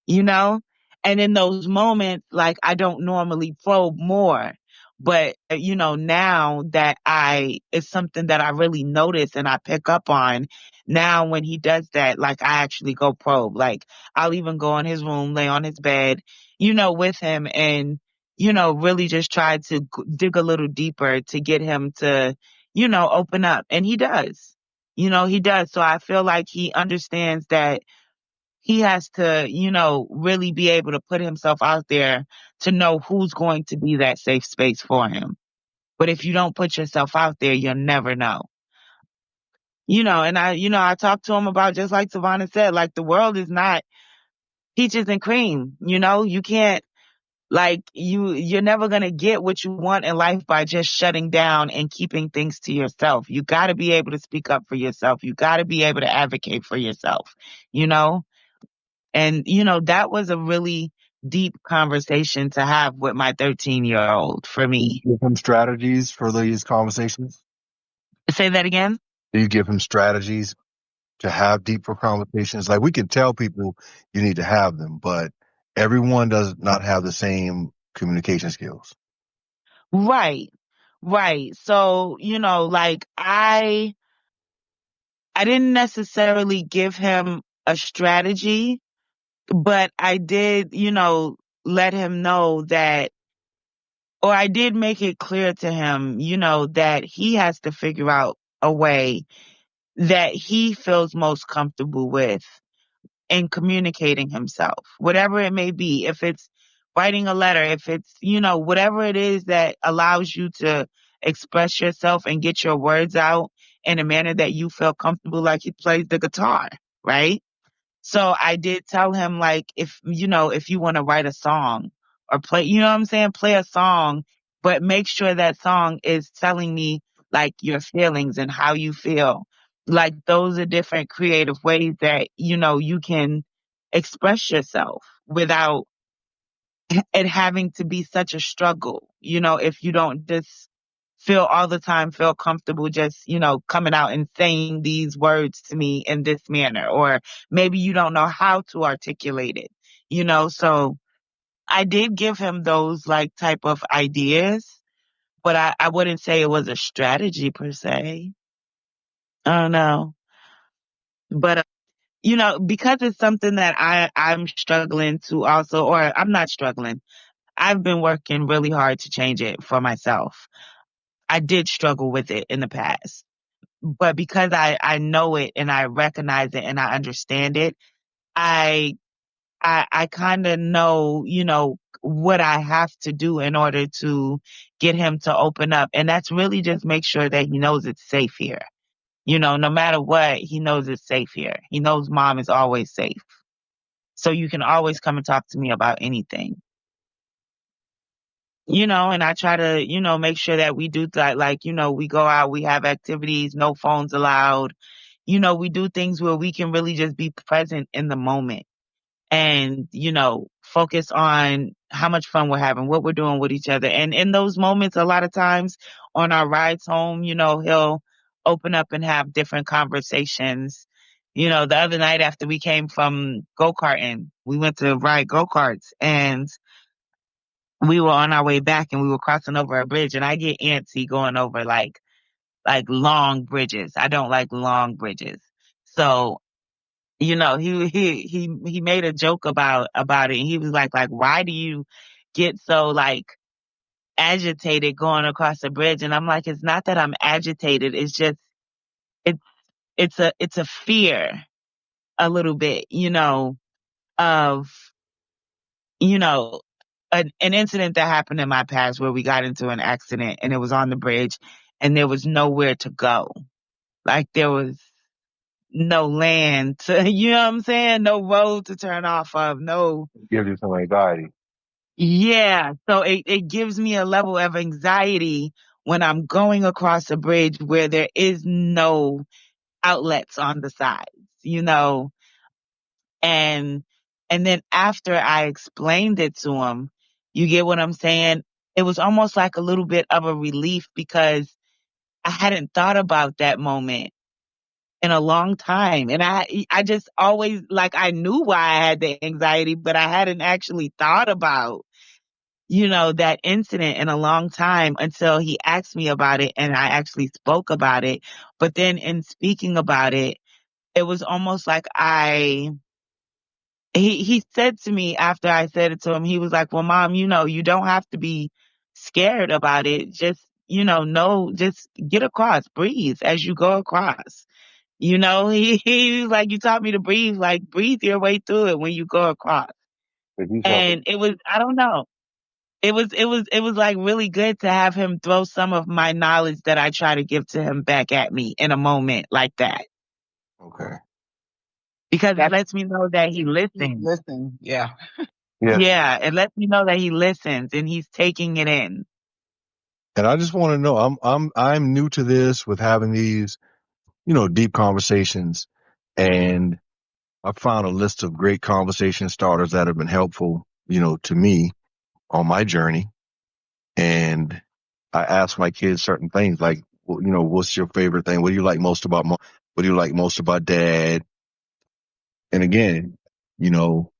you know? And in those moments, like I don't normally probe more. But, now that it's something that I really notice and I pick up on, now when he does that, like I actually go probe. Like I'll even go in his room, lay on his bed, with him and, really just try to dig a little deeper to get him to, open up. And he does. He does. So I feel like he understands that he has to, really be able to put himself out there to know who's going to be that safe space for him. But if you don't put yourself out there, you'll never know. And I talked to him about, just like Savannah said, like the world is not peaches and cream. You can't, like, you're never going to get what you want in life by just shutting down and keeping things to yourself. You got to be able to speak up for yourself. You got to be able to advocate for yourself, you know? And, that was a really deep conversation to have with my 13-year-old for me. Give him strategies for these conversations. Say that again? Do you give him strategies to have deeper conversations? Like we can tell people you need to have them, but everyone does not have the same communication skills. Right. Right. So, like I didn't necessarily give him a strategy, but I did, let him know that, or I did make it clear to him, that he has to figure out a way that he feels most comfortable with in communicating himself, whatever it may be. If it's writing a letter, if it's, whatever it is that allows you to express yourself and get your words out in a manner that you feel comfortable, like he plays the guitar, right? So I did tell him, like, if you want to write a song or play, you know what I'm saying? Play a song, but make sure that song is telling me like your feelings and how you feel. Like those are different creative ways that, you can express yourself without it having to be such a struggle, if you don't just feel comfortable just, coming out and saying these words to me in this manner, or maybe you don't know how to articulate it, so I did give him those like type of ideas, but I wouldn't say it was a strategy per se. I don't know. But, because it's something that I'm struggling to also, or I'm not struggling. I've been working really hard to change it for myself. I did struggle with it in the past, but because I know it and I recognize it and I understand it, I kind of know, what I have to do in order to get him to open up. And that's really just make sure that he knows it's safe here. No matter what, he knows it's safe here. He knows Mom is always safe. So you can always come and talk to me about anything. And I try to, make sure that we do that. Like, we go out, we have activities, no phones allowed. We do things where we can really just be present in the moment and, focus on how much fun we're having, what we're doing with each other. And in those moments, a lot of times on our rides home, he'll open up and have different conversations. The other night after we came from go-karting, we went to ride go-karts and we were on our way back and we were crossing over a bridge, and I get antsy going over like long bridges. I don't like long bridges. So, he made a joke about it, and he was like, why do you get so like agitated going across the bridge? And I'm like, it's not that I'm agitated. It's just it's it's a fear a little bit, of you know, an incident that happened in my past where we got into an accident and it was on the bridge and there was nowhere to go. Like there was no land to, you know what I'm saying? No road to turn off of, no. Gives you some anxiety. Yeah. So it gives me a level of anxiety when I'm going across a bridge where there is no outlets on the sides, you know? And, and then after I explained it to him, you get what I'm saying? It was almost like a little bit of a relief because I hadn't thought about that moment in a long time. And I just always, like, I knew why I had the anxiety, but I hadn't actually thought about, you know, that incident in a long time until he asked me about it and I actually spoke about it. But then in speaking about it, it was almost like he said to me after I said it to him, he was like, well, Mom, you know, you don't have to be scared about it. Just, you know, no, just get across, breathe as you go across. You know, he was like, you taught me to breathe, like breathe your way through it when you go across. But he's helping. And it was, I don't know. It was like really good to have him throw some of my knowledge that I try to give to him back at me in a moment like that. Okay. Because it That's lets me know that he listens. listen. Yeah. Yeah. Yeah, it lets me know that he listens and he's taking it in. And I just want to know, I'm new to this with having these, deep conversations, and I found a list of great conversation starters that have been helpful, to me on my journey. And I ask my kids certain things like, well, what's your favorite thing? What do you like most about mom? What do you like most about dad? And again, you know,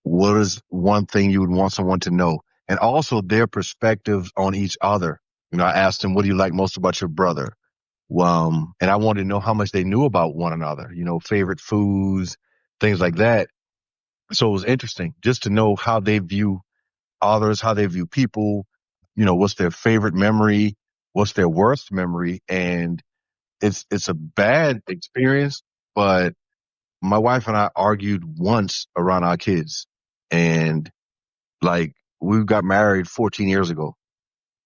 what is one thing you would want someone to know? And also their perspectives on each other. I asked them, what do you like most about your brother? And I wanted to know how much they knew about one another, favorite foods, things like that. So it was interesting just to know how they view others, how they view people, what's their favorite memory, what's their worst memory. And it's a bad experience, but my wife and I argued once around our kids. And like we got married 14 years ago.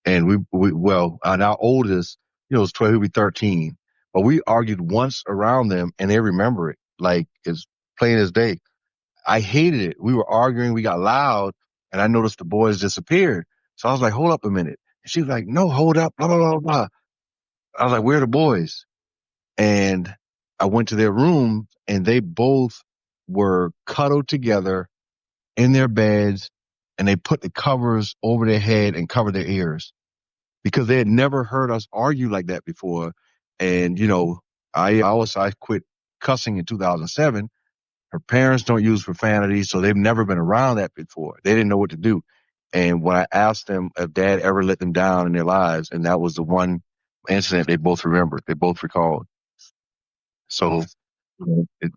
And and our oldest, was 12, he'll be 13. But we argued once around them and they remember it like it's plain as day. I hated it. We were arguing, we got loud, and I noticed the boys disappeared. So I was like, hold up a minute. And she was like, no, hold up, blah, blah, blah, blah. I was like, where are the boys? And I went to their room and they both were cuddled together in their beds and they put the covers over their head and covered their ears because they had never heard us argue like that before. And, I quit cussing in 2007. Her parents don't use profanity, so they've never been around that before. They didn't know what to do. And when I asked them if dad ever let them down in their lives, and that was the one incident they both remembered, they both recalled. So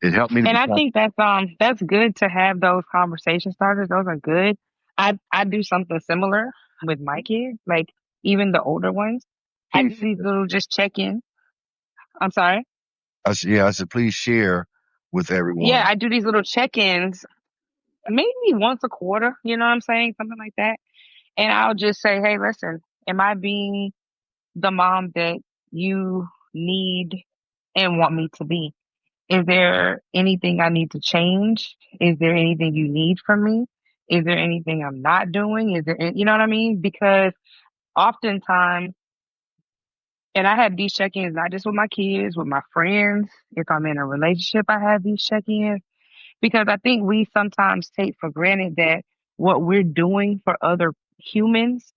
it helped me to And I become. think that's good to have those conversation starters. Those are good. I do something similar with my kids, like even the older ones. I do these little just check in. I'm sorry. I said, please share with Yeah, everyone. I do these little check ins maybe once a quarter, you know what I'm saying? Something like that. And I'll just say, hey, listen, am I being the mom that you need and want me to be? Is there anything I need to change? Is there anything you need from me? Is there anything I'm not doing? You know what I mean? Because oftentimes, and I have these check ins not just with my kids, with my friends. If I'm in a relationship, I have these check ins because I think we sometimes take for granted that what we're doing for other humans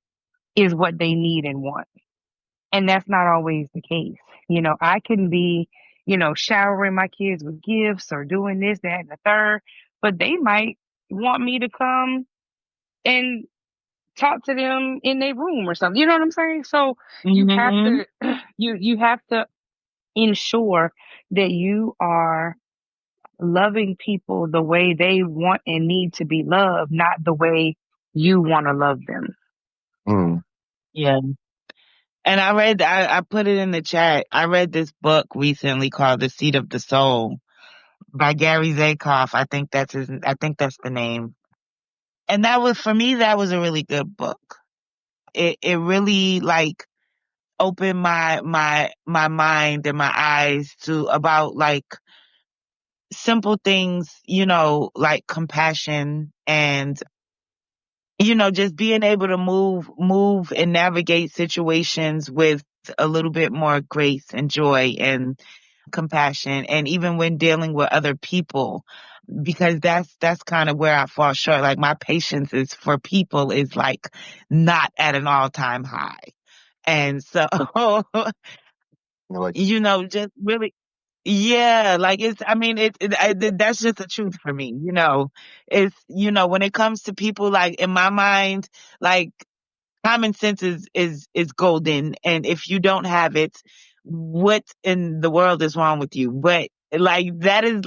is what they need and want. And that's not always the case. I can be, showering my kids with gifts or doing this, that, and the third, but they might want me to come and talk to them in their room or something. You know what I'm saying? So you have Hmm. to you have to ensure that you are loving people the way they want and need to be loved, not the way you want to love them. Mm, Yeah. And I put it in the chat. I read this book recently called The Seat of the Soul by Gary Zakoff. I think that's the name. And for me, that was a really good book. It really like opened my mind and my eyes to about like simple things, like compassion and just being able to move and navigate situations with a little bit more grace and joy and compassion. And even when dealing with other people, because that's kind of where I fall short. Like my patience is for people is like not at an all-time high. And so, Like, just really, yeah, like I mean, that's just the truth for me, It's, when it comes to people, like in my mind, like common sense is golden. And if you don't have it, what in the world is wrong with you? But like, that is